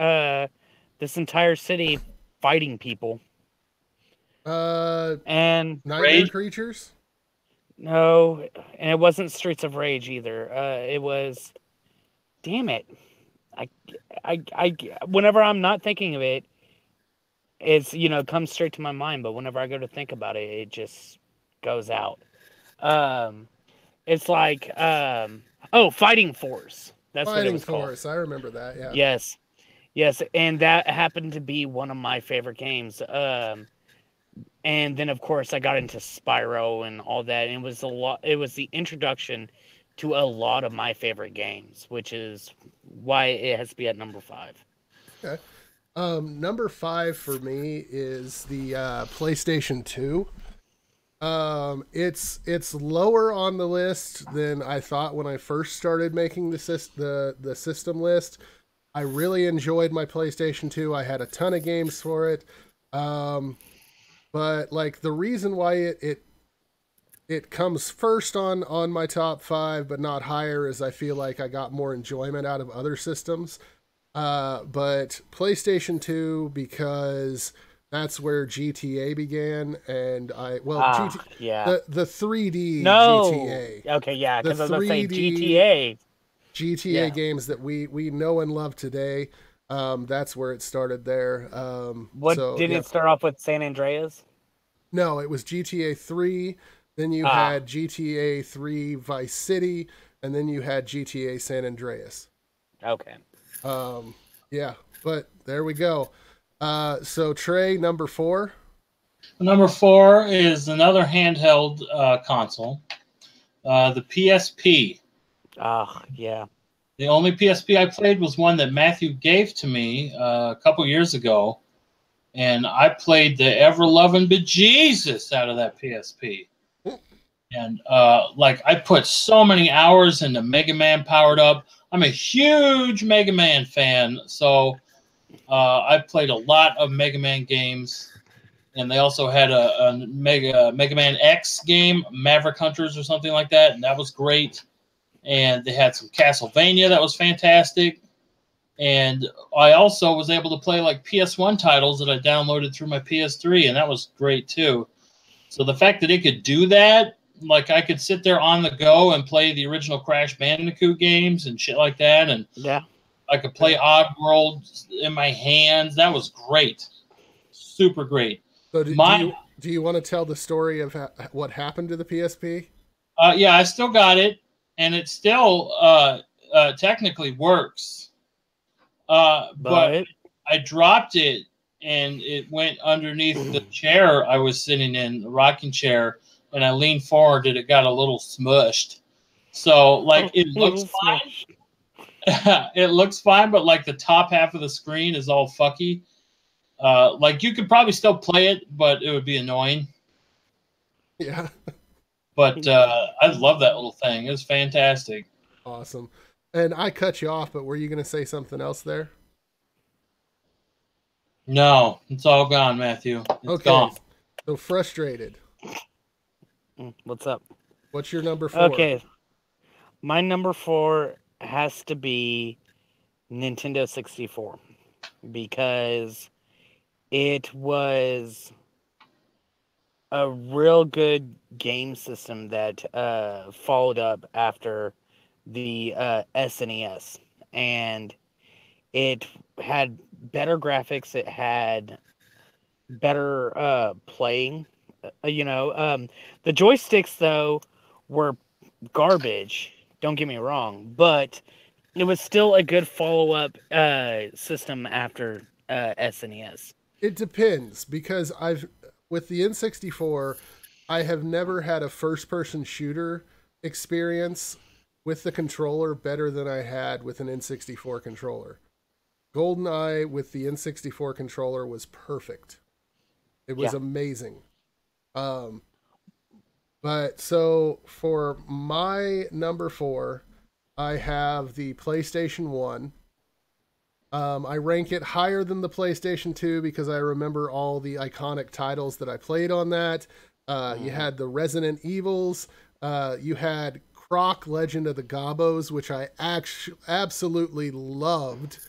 S2: this entire city fighting people. And
S3: Nightmare Creatures?
S2: No, and it wasn't Streets of Rage either. It was, damn it. I whenever I'm not thinking of it, it's, it comes straight to my mind, but whenever I go to think about it, it just goes out. It's like, Fighting Force. That's what it was called.
S3: Fighting Force. I remember that. Yeah.
S2: Yes, and that happened to be one of my favorite games. And then of course I got into Spyro and all that, and it was the introduction to a lot of my favorite games, which is why it has to be at number 5.
S3: Okay. Number 5 for me is the PlayStation 2. It's lower on the list than I thought when I first started making the system list. I really enjoyed my PlayStation 2. I had a ton of games for it. But like the reason why it comes first on my top 5 but not higher is I feel like I got more enjoyment out of other systems. But PlayStation 2, because that's where GTA began, and the 3D GTA.
S2: Okay, yeah, because I was going to say
S3: GTA games that we know and love today. That's where it started there.
S2: It start off with San Andreas?
S3: No, it was GTA 3. Then you had GTA 3 Vice City, and then you had GTA San Andreas.
S2: Okay.
S3: Yeah, but there we go. So Trey, number 4.
S1: Number 4 is another handheld console, the PSP.
S2: Yeah.
S1: The only PSP I played was one that Matthew gave to me a couple years ago, and I played the ever-loving bejesus out of that PSP. And I put so many hours into Mega Man Powered Up. I'm a huge Mega Man fan, so I played a lot of Mega Man games. And they also had a Mega Man X game, Maverick Hunters or something like that, and that was great. And they had some Castlevania that was fantastic. And I also was able to play like PS1 titles that I downloaded through my PS3, and that was great too. So the fact that it could do that like I could sit there on the go and play the original Crash Bandicoot games and shit like that, and
S2: Yeah.
S1: I could play Oddworld in my hands. That was great, super great.
S3: So do you want to tell the story of what happened to the PSP?
S1: Yeah, I still got it, and it still technically works. But I dropped it, and it went underneath the chair I was sitting in, the rocking chair, and I leaned forward, and it got a little smushed. So, like, it looks fine. It looks fine, but, like, the top half of the screen is all fucky. Like, you could probably still play it, but it would be annoying.
S3: Yeah.
S1: But I love that little thing. It's fantastic.
S3: Awesome. And I cut you off, but were you going to say something else there?
S1: No, it's all gone, Matthew. It's gone.
S3: So Frustrated.
S2: What's up?
S3: What's your number 4?
S2: Okay. My number 4 has to be Nintendo 64 because it was a real good game system that followed up after the SNES, and it had better graphics. It had better playing. The joysticks though were garbage. Don't get me wrong, but it was still a good follow-up system after SNES.
S3: It depends, because with the N64, I have never had a first-person shooter experience with the controller better than I had with an N64 controller. GoldenEye with the N64 controller was perfect. It was amazing. But so for my number 4, I have the PlayStation 1. I rank it higher than the PlayStation 2 because I remember all the iconic titles that I played on that. You had the Resident Evils. You had Croc Legend of the Gobos, which I absolutely loved.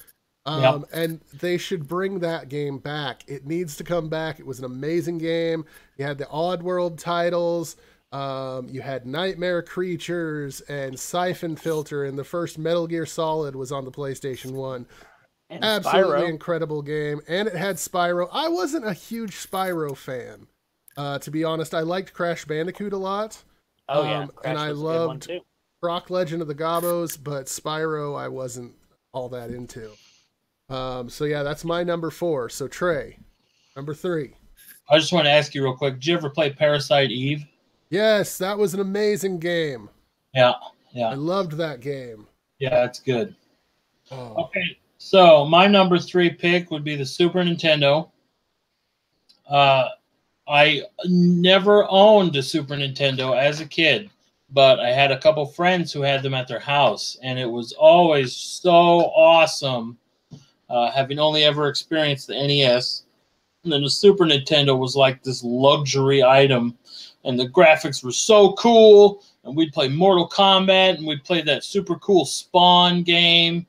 S3: And they should bring that game back. It needs to come back. It was an amazing game. You had the Oddworld titles. You had Nightmare Creatures and Siphon Filter, and the first Metal Gear Solid was on the PlayStation 1.
S2: And
S3: Absolutely
S2: Spyro.
S3: Incredible game. And it had Spyro. I wasn't a huge Spyro fan, to be honest. I liked Crash Bandicoot a lot.
S2: Oh, yeah.
S3: And I loved Croc Legend of the Gobos, but Spyro I wasn't all that into. So yeah, that's my number 4. So Trey, number 3.
S1: I just want to ask you real quick. Did you ever play Parasite Eve?
S3: Yes, that was an amazing game.
S1: Yeah.
S3: I loved that game.
S1: Yeah, it's good.
S3: Oh.
S1: Okay, so my number 3 pick would be the Super Nintendo. I never owned a Super Nintendo as a kid, but I had a couple friends who had them at their house, and it was always so awesome, having only ever experienced the NES. And then the Super Nintendo was like this luxury item, and the graphics were so cool, and we'd play Mortal Kombat, and we'd play that super cool Spawn game,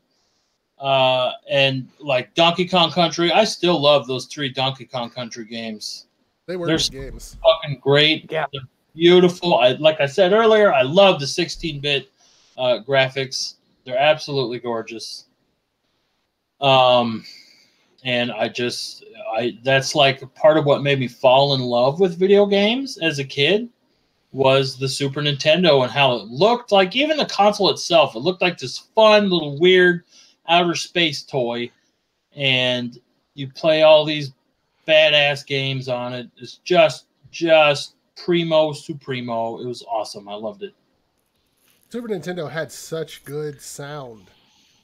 S1: and like Donkey Kong Country. I still love those 3 Donkey Kong Country games.
S3: They're good games.
S1: Fucking great.
S2: Yeah.
S1: They're beautiful. Like I said earlier, I love the 16-bit graphics. They're absolutely gorgeous. And that's like part of what made me fall in love with video games as a kid was the Super Nintendo and how it looked. Like even the console itself, it looked like this fun little weird outer space toy, and you play all these badass games on it. It's just primo supremo. It was awesome. I loved it.
S3: Super Nintendo had such good sound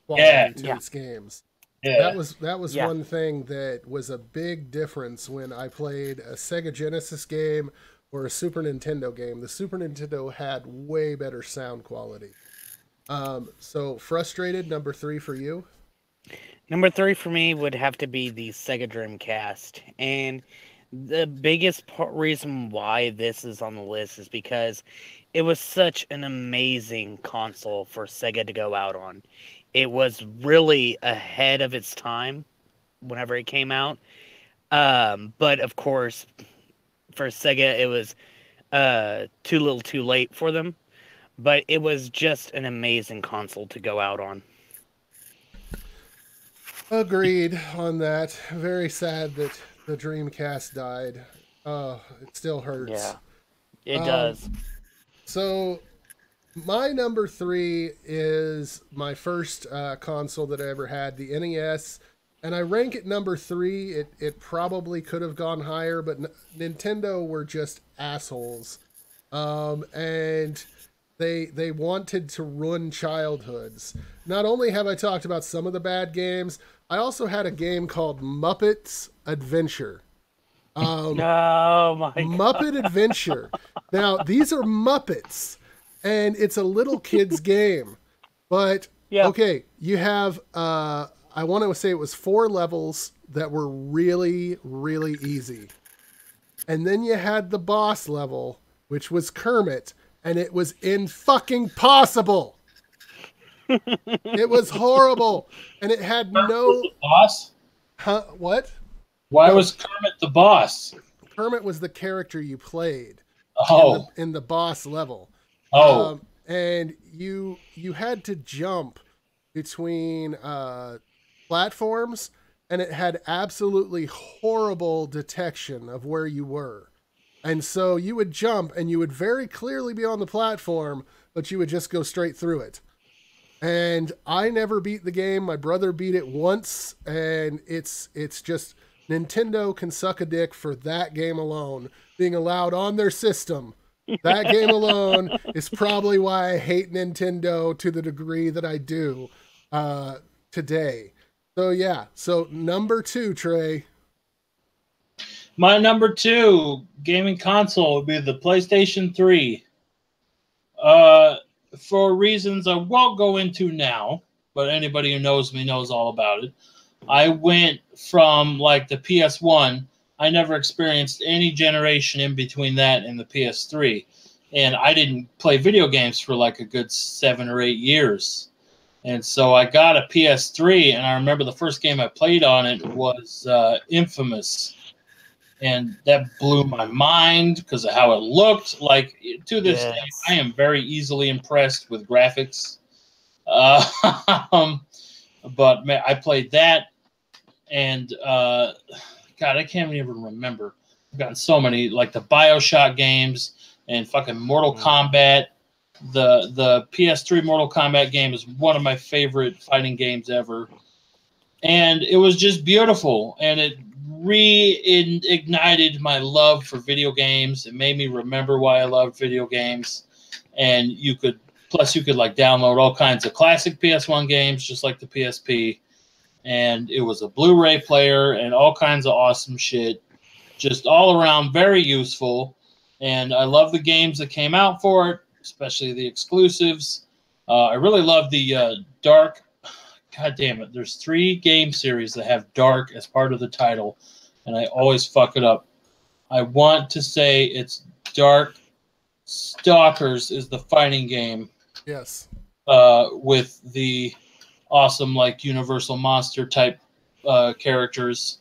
S3: quality to its games.
S1: Yeah.
S3: That was one thing that was a big difference when I played a Sega Genesis game or a Super Nintendo game. The Super Nintendo had way better sound quality. So Frustrated, number 3 for you?
S2: Number 3 for me would have to be the Sega Dreamcast. And the biggest reason why this is on the list is because it was such an amazing console for Sega to go out on. It was really ahead of its time whenever it came out. But of course, for Sega, it was too little too late for them. But it was just an amazing console to go out on.
S3: Agreed on that. Very sad that the Dreamcast died. It still hurts.
S2: Yeah, it
S3: Um,
S2: does.
S3: So my number 3 is my first console that I ever had, the NES, and I rank it number 3. It probably could have gone higher, but Nintendo were just assholes, and they wanted to ruin childhoods. Not only have I talked about some of the bad games, I also had a game called Muppets Adventure.
S2: Oh my
S3: Muppet Adventure. Now, these are Muppets, and it's a little kid's game. But,
S2: Yeah.
S3: okay, you have, I want to say it was 4 levels that were really, really easy. And then you had the boss level, which was Kermit, and it was fucking possible. It was horrible, and it had no...
S1: The boss?
S3: Huh? What?
S1: Why was Kermit the boss?
S3: Kermit was the character you played in the boss level. And you had to jump between platforms, and it had absolutely horrible detection of where you were. And so you would jump, and you would very clearly be on the platform, but you would just go straight through it. And I never beat the game. My brother beat it once, and it's just... Nintendo can suck a dick for that game alone being allowed on their system. That game alone is probably why I hate Nintendo to the degree that I do today. So yeah, so number 2, Trey.
S1: My number 2 gaming console would be the PlayStation 3. For reasons I won't go into now, but anybody who knows me knows all about it. I went from like the PS1. I never experienced any generation in between that and the PS3. And I didn't play video games for like a good 7 or 8 years. And so I got a PS3, and I remember the first game I played on it was Infamous. And that blew my mind because of how it looked. Like, to this day, I am very easily impressed with graphics. But man, I played that. And God, I can't even remember. I've gotten so many, like the BioShock games and fucking Mortal Kombat. The PS3 Mortal Kombat game is one of my favorite fighting games ever. And it was just beautiful. And it reignited my love for video games. It made me remember why I loved video games. And you could like download all kinds of classic PS1 games, just like the PSP. And it was a Blu-ray player and all kinds of awesome shit. Just all around very useful. And I love the games that came out for it, especially the exclusives. I really love the Dark. God damn it. There's 3 game series that have Dark as part of the title, and I always fuck it up. I want to say it's Dark Stalkers is the fighting game.
S3: Yes.
S1: With the awesome like Universal Monster type characters,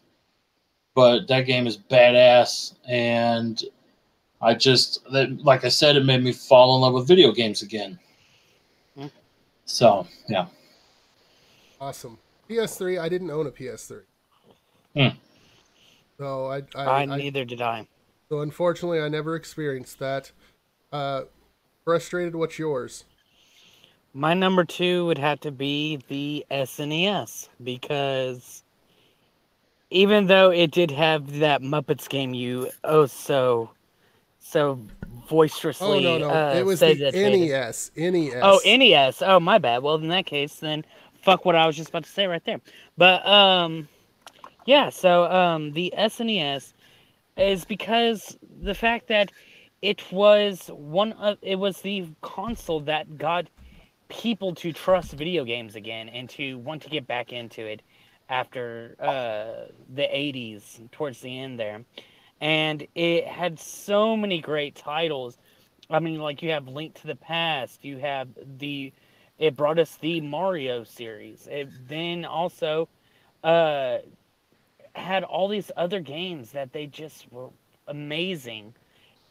S1: but that game is badass, and like I said, it made me fall in love with video games again. So yeah,
S3: awesome. PS3. I didn't own a PS3. So
S2: I neither did I.
S3: So unfortunately, I never experienced that. Frustrated. What's yours?
S2: My number 2 would have to be the SNES, because even though it did have that Muppets game you so boisterously
S3: it was
S2: said
S3: the NES. NES.
S2: Oh, NES. Oh, my bad. Well, in that case, then fuck what I was just about to say right there. But yeah. So the SNES is because the fact that it was the console that got people to trust video games again and to want to get back into it after the 80s, towards the end there. And it had so many great titles. I mean, like, you have Link to the Past, you have it brought us the Mario series. It then also had all these other games that they just were amazing.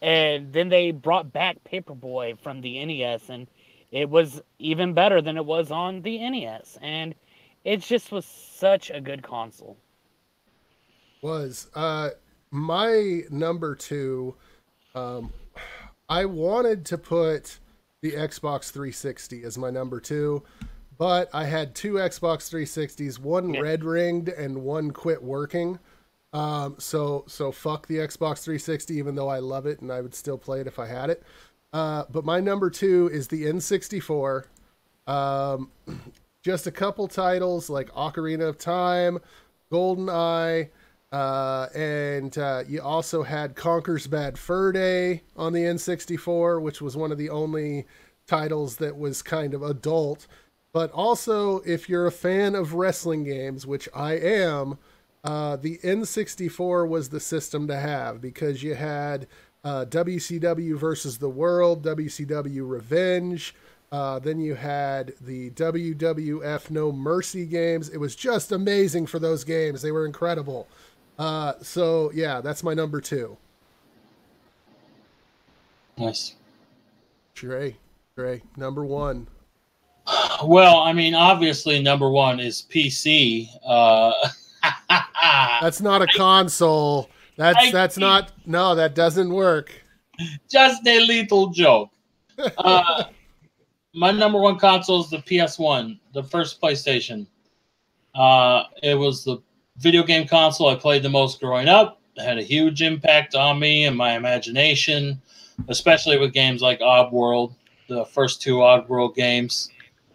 S2: And then they brought back Paperboy from the NES, and it was even better than it was on the NES. And it just was such a good console.
S3: Was my number two. I wanted to put the Xbox 360 as my number two, but I had two Xbox 360s, one red ringed and one quit working. So fuck the Xbox 360, even though I love it and I would still play it if I had it. But my number two is the N64. Just a couple titles like Ocarina of Time, GoldenEye, and you also had Conker's Bad Fur Day on the N64, which was one of the only titles that was kind of adult. But also, if you're a fan of wrestling games, which I am, the N64 was the system to have, because you had WCW versus the World, WCW Revenge, then you had the WWF No Mercy games. It was just amazing for those games. They were incredible. So yeah, that's my number two.
S1: Nice.
S3: Trey, number one.
S1: Well, I mean, obviously, number one is PC.
S3: That's not a console. That's not. No, that doesn't work.
S1: Just a little joke. My number one console is the PS1, the first PlayStation. It was the video game console I played the most growing up. It had a huge impact on me and my imagination, especially with games like Oddworld, the first two Oddworld games.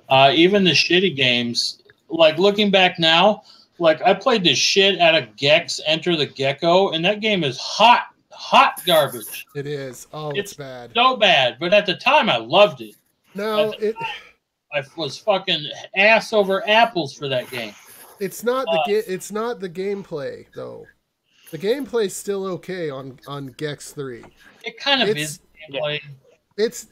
S1: Even the shitty games, like looking back now, like I played the shit out of Gex Enter the Gecko, and that game is hot garbage.
S3: It is. Oh, it's bad.
S1: So bad. But at the time, I loved it.
S3: No,
S1: I was fucking ass over apples for that game.
S3: It's not the gameplay though. The gameplay's still okay on Gex 3.
S1: It kind of is gameplay.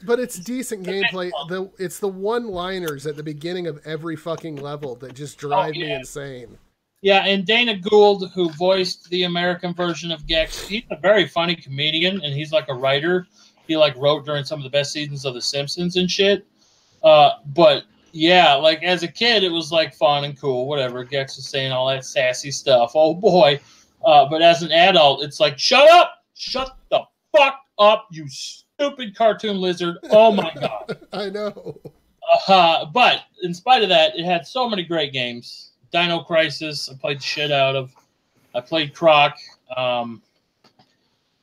S3: But it's decent gameplay. It's the one-liners at the beginning of every fucking level that just drive me insane.
S1: Yeah, and Dana Gould, who voiced the American version of Gex, he's a very funny comedian, and he's like a writer. He like wrote during some of the best seasons of The Simpsons and shit. But yeah, like as a kid, it was like fun and cool, whatever. Gex was saying all that sassy stuff. Oh boy. But as an adult, it's like, shut the fuck up, you stupid cartoon lizard. Oh my God.
S3: I know.
S1: But in spite of that, it had so many great games. Dino Crisis, I played the shit out of. I played Croc.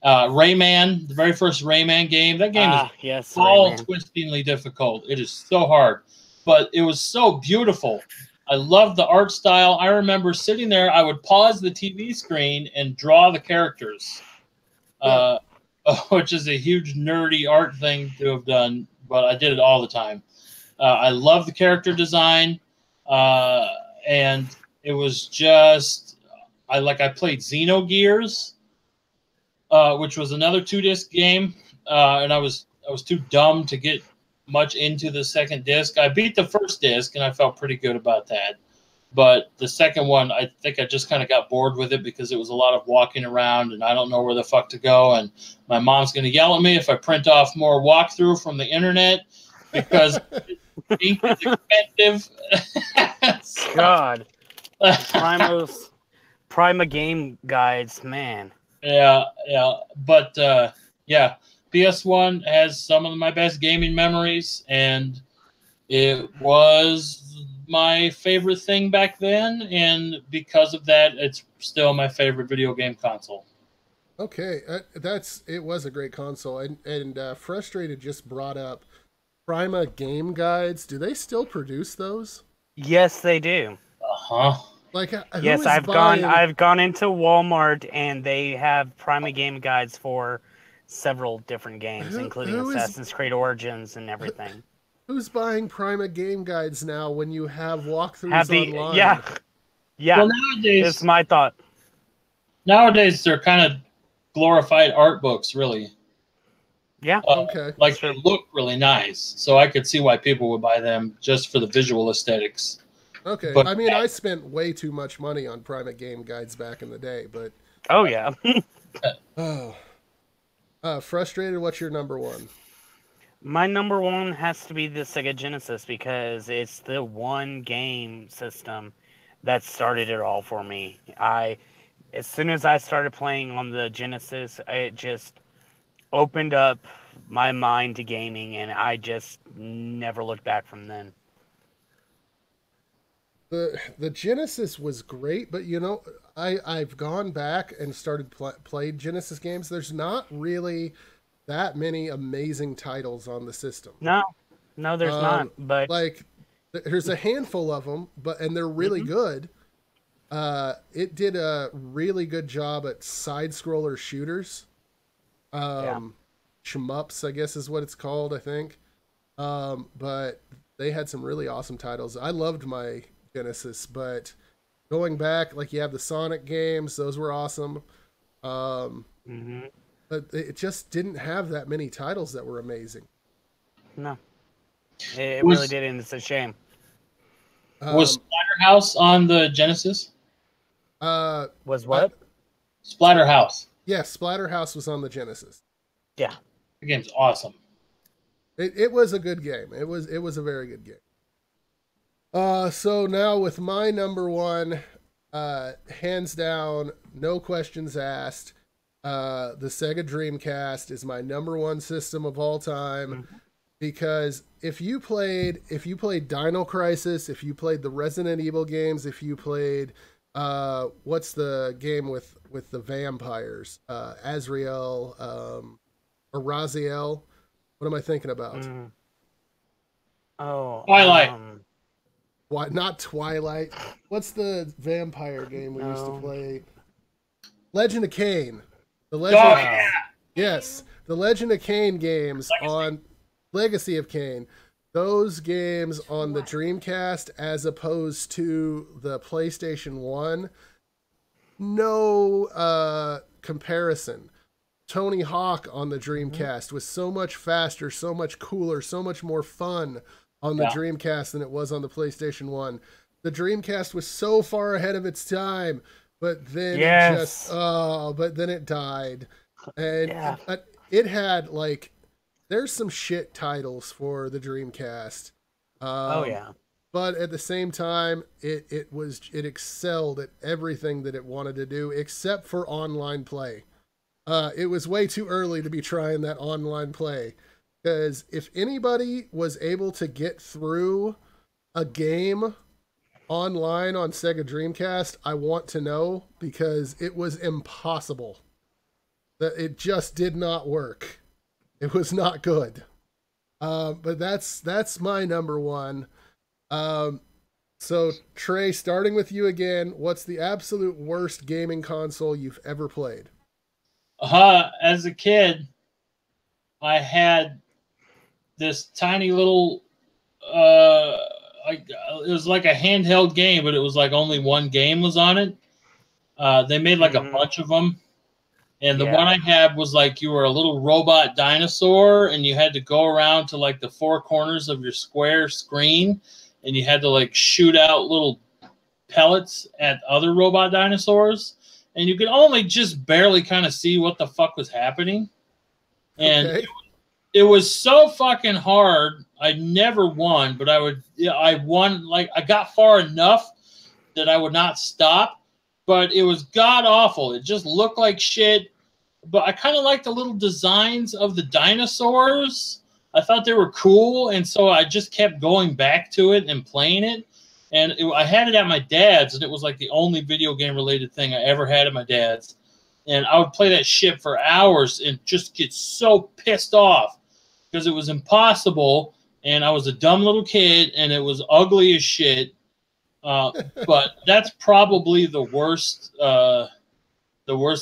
S1: Rayman, the very first Rayman game. That game is twistingly difficult. It is so hard, but it was so beautiful. I loved the art style. I remember sitting there. I would pause the TV screen and draw the characters, which is a huge nerdy art thing to have done, but I did it all the time. I love the character design, and it was just I played Xenogears. Which was another 2-disc game, and I was too dumb to get much into the second disc. I beat the first disc, and I felt pretty good about that. But the second one, I think I just kind of got bored with it because it was a lot of walking around, and I don't know where the fuck to go. And my mom's going to yell at me if I print off more walkthrough from the internet because ink is expensive.
S2: God, Prima game guides, man.
S1: Yeah, but yeah, PS1 has some of my best gaming memories, and it was my favorite thing back then, and because of that, it's still my favorite video game console.
S3: Okay, it was a great console, and Frustrated just brought up Prima game guides. Do they still produce those?
S2: Yes, they do.
S3: Like,
S2: yes, I've gone into Walmart, and they have Prima game guides for several different games, including Assassin's Creed Origins and everything.
S3: Who's buying Prima game guides now when you have walkthroughs online?
S2: Yeah. Well, nowadays, it's my thought.
S1: Nowadays, they're kind of glorified art books, really.
S2: Yeah.
S3: Okay.
S1: Like, they look really nice, so I could see why people would buy them just for the visual aesthetics.
S3: Okay, but, I mean, I spent way too much money on Prima game guides back in the day, but...
S2: Oh, yeah.
S3: Frustrated, what's your number one?
S2: My number one has to be the Sega Genesis because it's the one game system that started it all for me. As soon as I started playing on the Genesis, it just opened up my mind to gaming, and I just never looked back from then.
S3: The Genesis was great, but you know, I've gone back and started played Genesis games. There's not really that many amazing titles on the system.
S2: No, there's not. But
S3: like, there's a handful of them, and they're really good. It did a really good job at side scroller shooters. Shmups, I guess is what it's called, I think. But they had some really awesome titles. I loved my Genesis, but going back, like, you have the Sonic games, those were awesome. But it just didn't have that many titles that were amazing.
S2: No, it really didn't. It's a shame.
S1: Was Splatterhouse on the Genesis?
S2: Was what?
S1: Splatterhouse.
S3: Yes, Splatterhouse was on the Genesis.
S2: Yeah,
S1: the game's awesome.
S3: It was a good game. It was a very good game. So now with my number one, hands down, no questions asked. The Sega Dreamcast is my number one system of all time, because if you played Dino Crisis, if you played the Resident Evil games, if you played what's the game with the vampires, Azrael, or Raziel, what am I thinking about?
S1: Twilight.
S3: What? Not Twilight. What's the vampire game we used to play? Legend of Kain. Yes, the Legend of Kain games on Legacy of Kain. Those games on the Dreamcast as opposed to the PlayStation 1, no comparison. Tony Hawk on the Dreamcast was so much faster, so much cooler, so much more fun on the Dreamcast than it was on the PlayStation 1. The Dreamcast was so far ahead of its time, but then it died. And it had, like, there's some shit titles for the Dreamcast. But at the same time, it excelled at everything that it wanted to do, except for online play. It was way too early to be trying that online play, because if anybody was able to get through a game online on Sega Dreamcast, I want to know, because it was impossible. That it just did not work. It was not good. But that's my number one. So Trey, starting with you again, what's the absolute worst gaming console you've ever played?
S1: As a kid, I had this tiny little it was like a handheld game, but it was like only one game was on it. They made like a bunch of them. And the one I had was like you were a little robot dinosaur, and you had to go around to like the four corners of your square screen, and you had to like shoot out little pellets at other robot dinosaurs, and you could only just barely kind of see what the fuck was happening. And it was so fucking hard. I never won, but I won, like, I got far enough that I would not stop, but it was god awful. It just looked like shit. But I kind of liked the little designs of the dinosaurs. I thought they were cool, and so I just kept going back to it and playing it. And I had it at my dad's, and it was like the only video game related thing I ever had at my dad's. And I would play that shit for hours and just get so pissed off because it was impossible, and I was a dumb little kid, and it was ugly as shit. But that's probably the worst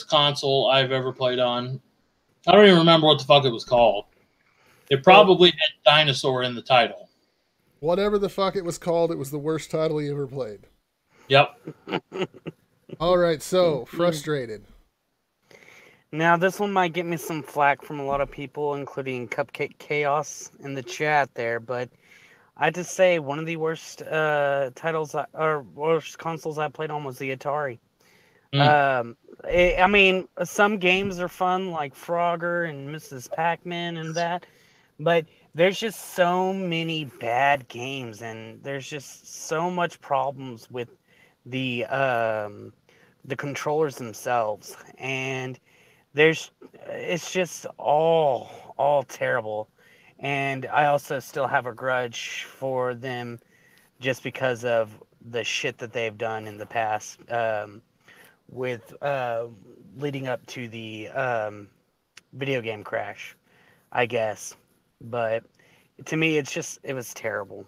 S1: console I've ever played on. I don't even remember what the fuck it was called. It probably had dinosaur in the title.
S3: Whatever the fuck it was called, it was the worst title you ever played.
S1: Yep.
S3: All right, so Frustrated.
S2: Now, this one might get me some flack from a lot of people, including Cupcake Chaos in the chat there, but I have to say one of the worst worst consoles I played on was the Atari. I mean, some games are fun, like Frogger and Mrs. Pac-Man and that, but there's just so many bad games, and there's just so much problems with the controllers themselves, and it's just all terrible. And I also still have a grudge for them just because of the shit that they've done in the past, with leading up to the video game crash, I guess. But to me, it was terrible.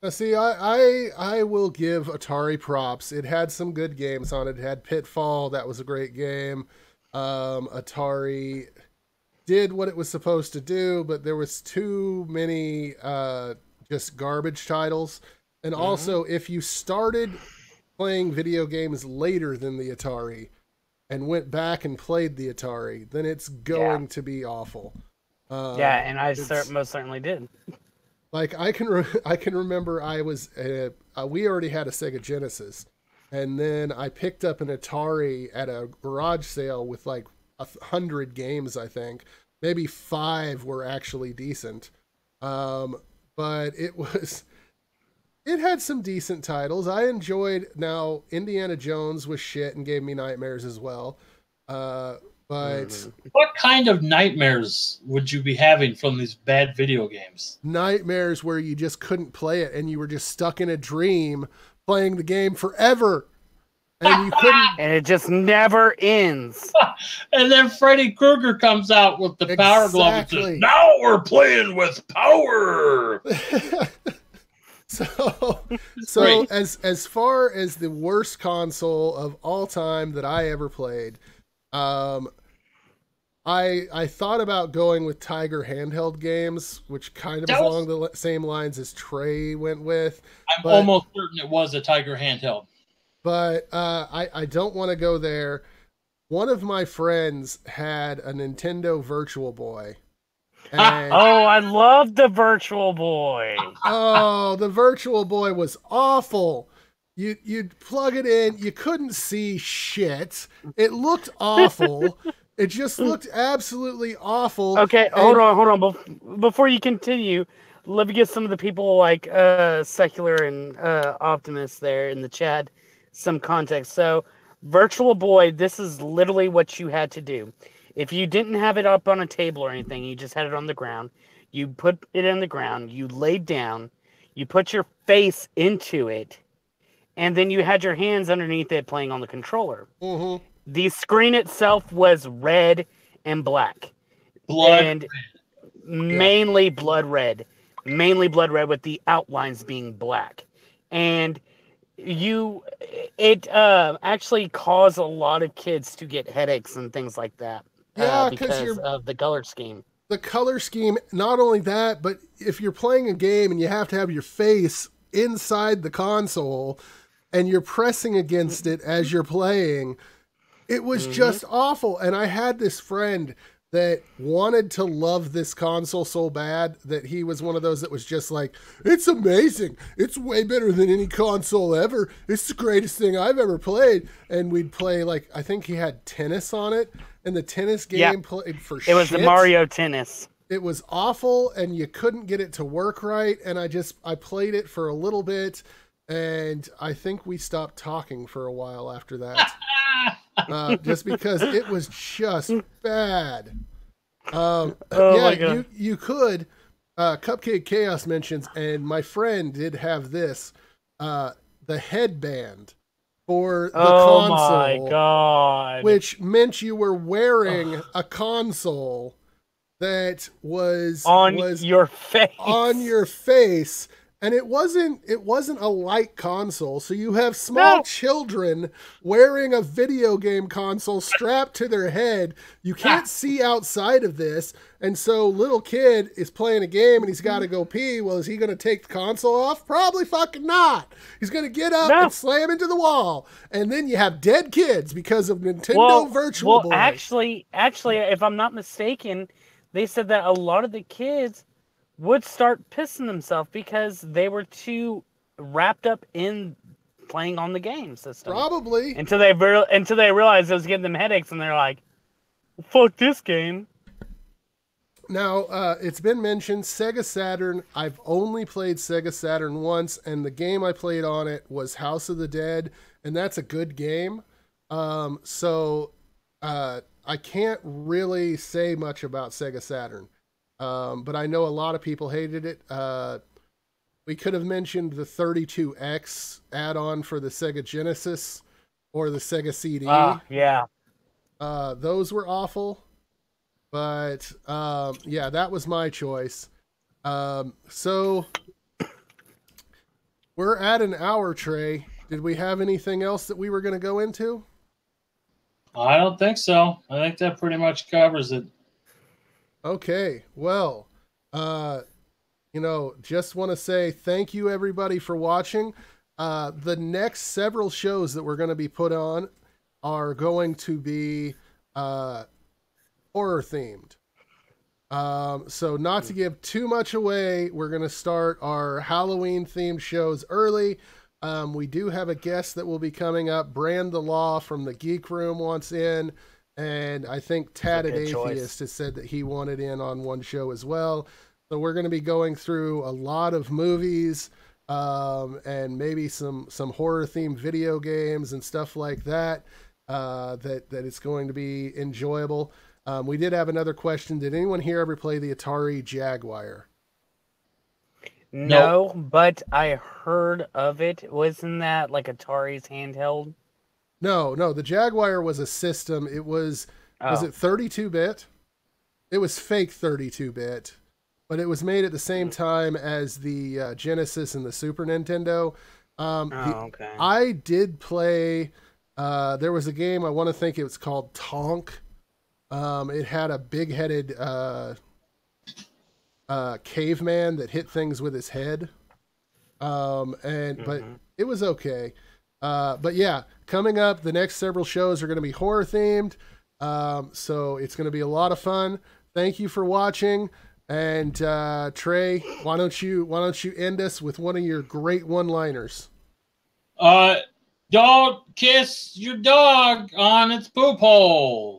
S3: See, I will give Atari props. It had some good games on it. It had Pitfall, that was a great game. Atari did what it was supposed to do, but there was too many just garbage titles. And also, if you started playing video games later than the Atari and went back and played the Atari, then it's going to be awful.
S2: And I most certainly did.
S3: Like I can remember I was we already had a Sega Genesis, and then I picked up an Atari at a garage sale with like 100 games. I think maybe 5 were actually decent, but it had some decent titles. I enjoyed. Now Indiana Jones was shit and gave me nightmares as well. But
S1: what kind of nightmares would you be having from these bad video games?
S3: Nightmares where you just couldn't play it and you were just stuck in a dream playing the game forever. And you couldn't.
S2: And it just never ends.
S1: And then Freddy Krueger comes out with the power glove and says, "Now we're playing with power."
S3: So as far as the worst console of all time that I ever played, I thought about going with Tiger handheld games, which kind of is along the same lines as Trey went with.
S1: I'm almost certain it was a Tiger handheld.
S3: But I don't want to go there. One of my friends had a Nintendo Virtual Boy. And,
S2: I love the Virtual Boy.
S3: Oh, the Virtual Boy was awful. You'd plug it in, you couldn't see shit. It looked awful. It just looked absolutely awful.
S2: Okay, hold on. Before you continue, let me get some of the people like Secular and Optimus there in the chat some context. So, Virtual Boy, this is literally what you had to do. If you didn't have it up on a table or anything, you just had it on the ground, you put it on the ground, you laid down, you put your face into it, and then you had your hands underneath it playing on the controller.
S3: Mm-hmm.
S2: The screen itself was red and black. Mainly blood red. Mainly blood red with the outlines being black. And it actually caused a lot of kids to get headaches and things like that. Because of the color scheme.
S3: The color scheme, not only that, but if you're playing a game and you have to have your face inside the console and you're pressing against it as you're playing, it was just awful. And I had this friend that wanted to love this console so bad that he was one of those that was just like, it's amazing. It's way better than any console ever. It's the greatest thing I've ever played. And we'd play, like, I think he had tennis on it. And the tennis game played for shit.
S2: It was the Mario Tennis.
S3: It was awful, and you couldn't get it to work right. And I played it for a little bit, and I think we stopped talking for a while after that. Just because it was just bad.
S2: My God.
S3: You could. Cupcake Chaos mentions, and my friend did have this, the headband for the console.
S2: Oh my God.
S3: Which meant you were wearing a console that was
S2: your face.
S3: On your face. And it wasn't a light console. So you have small children wearing a video game console strapped to their head. You can't see outside of this. And so little kid is playing a game and he's got to go pee. Well, is he going to take the console off? Probably fucking not. He's going to get up and slam into the wall. And then you have dead kids because of Nintendo Virtual Boy.
S2: Actually, if I'm not mistaken, they said that a lot of the kids would start pissing themselves because they were too wrapped up in playing on the game system.
S3: Probably.
S2: Until they realized it was giving them headaches, and they're like, "Fuck this game."
S3: Now, it's been mentioned, Sega Saturn. I've only played Sega Saturn once, and the game I played on it was House of the Dead, and that's a good game. So I can't really say much about Sega Saturn, but I know a lot of people hated it. We could have mentioned the 32X add-on for the Sega Genesis or the Sega CD.
S2: Yeah.
S3: Those were awful. But, yeah, that was my choice. So, we're at an hour, Trey. Did we have anything else that we were going to go into?
S1: I don't think so. I think that pretty much covers it.
S3: Okay, well, just want to say thank you, everybody, for watching. The next several shows that we're going to be put on are going to be... horror themed. So not to give too much away, we're going to start our Halloween themed shows early. We do have a guest that will be coming up. Brand the Law from the Geek Room wants in, and I think Tatted Atheist has said that he wanted in on one show as well. So we're going to be going through a lot of movies, and maybe some horror themed video games and stuff like that. That it's going to be enjoyable. We did have another question. Did anyone here ever play the Atari Jaguar?
S2: No, but I heard of it. Wasn't that like Atari's handheld?
S3: No. The Jaguar was a system. It was it 32-bit? It was fake 32-bit, but it was made at the same time as the Genesis and the Super Nintendo.
S2: Okay.
S3: I did play... there was a game, I want to think it was called Tonk. It had a big-headed caveman that hit things with his head. But it was okay. But yeah, coming up, the next several shows are going to be horror-themed. So it's going to be a lot of fun. Thank you for watching. And Trey, why don't you end us with one of your great one-liners?
S1: Don't kiss your dog on its poop hole.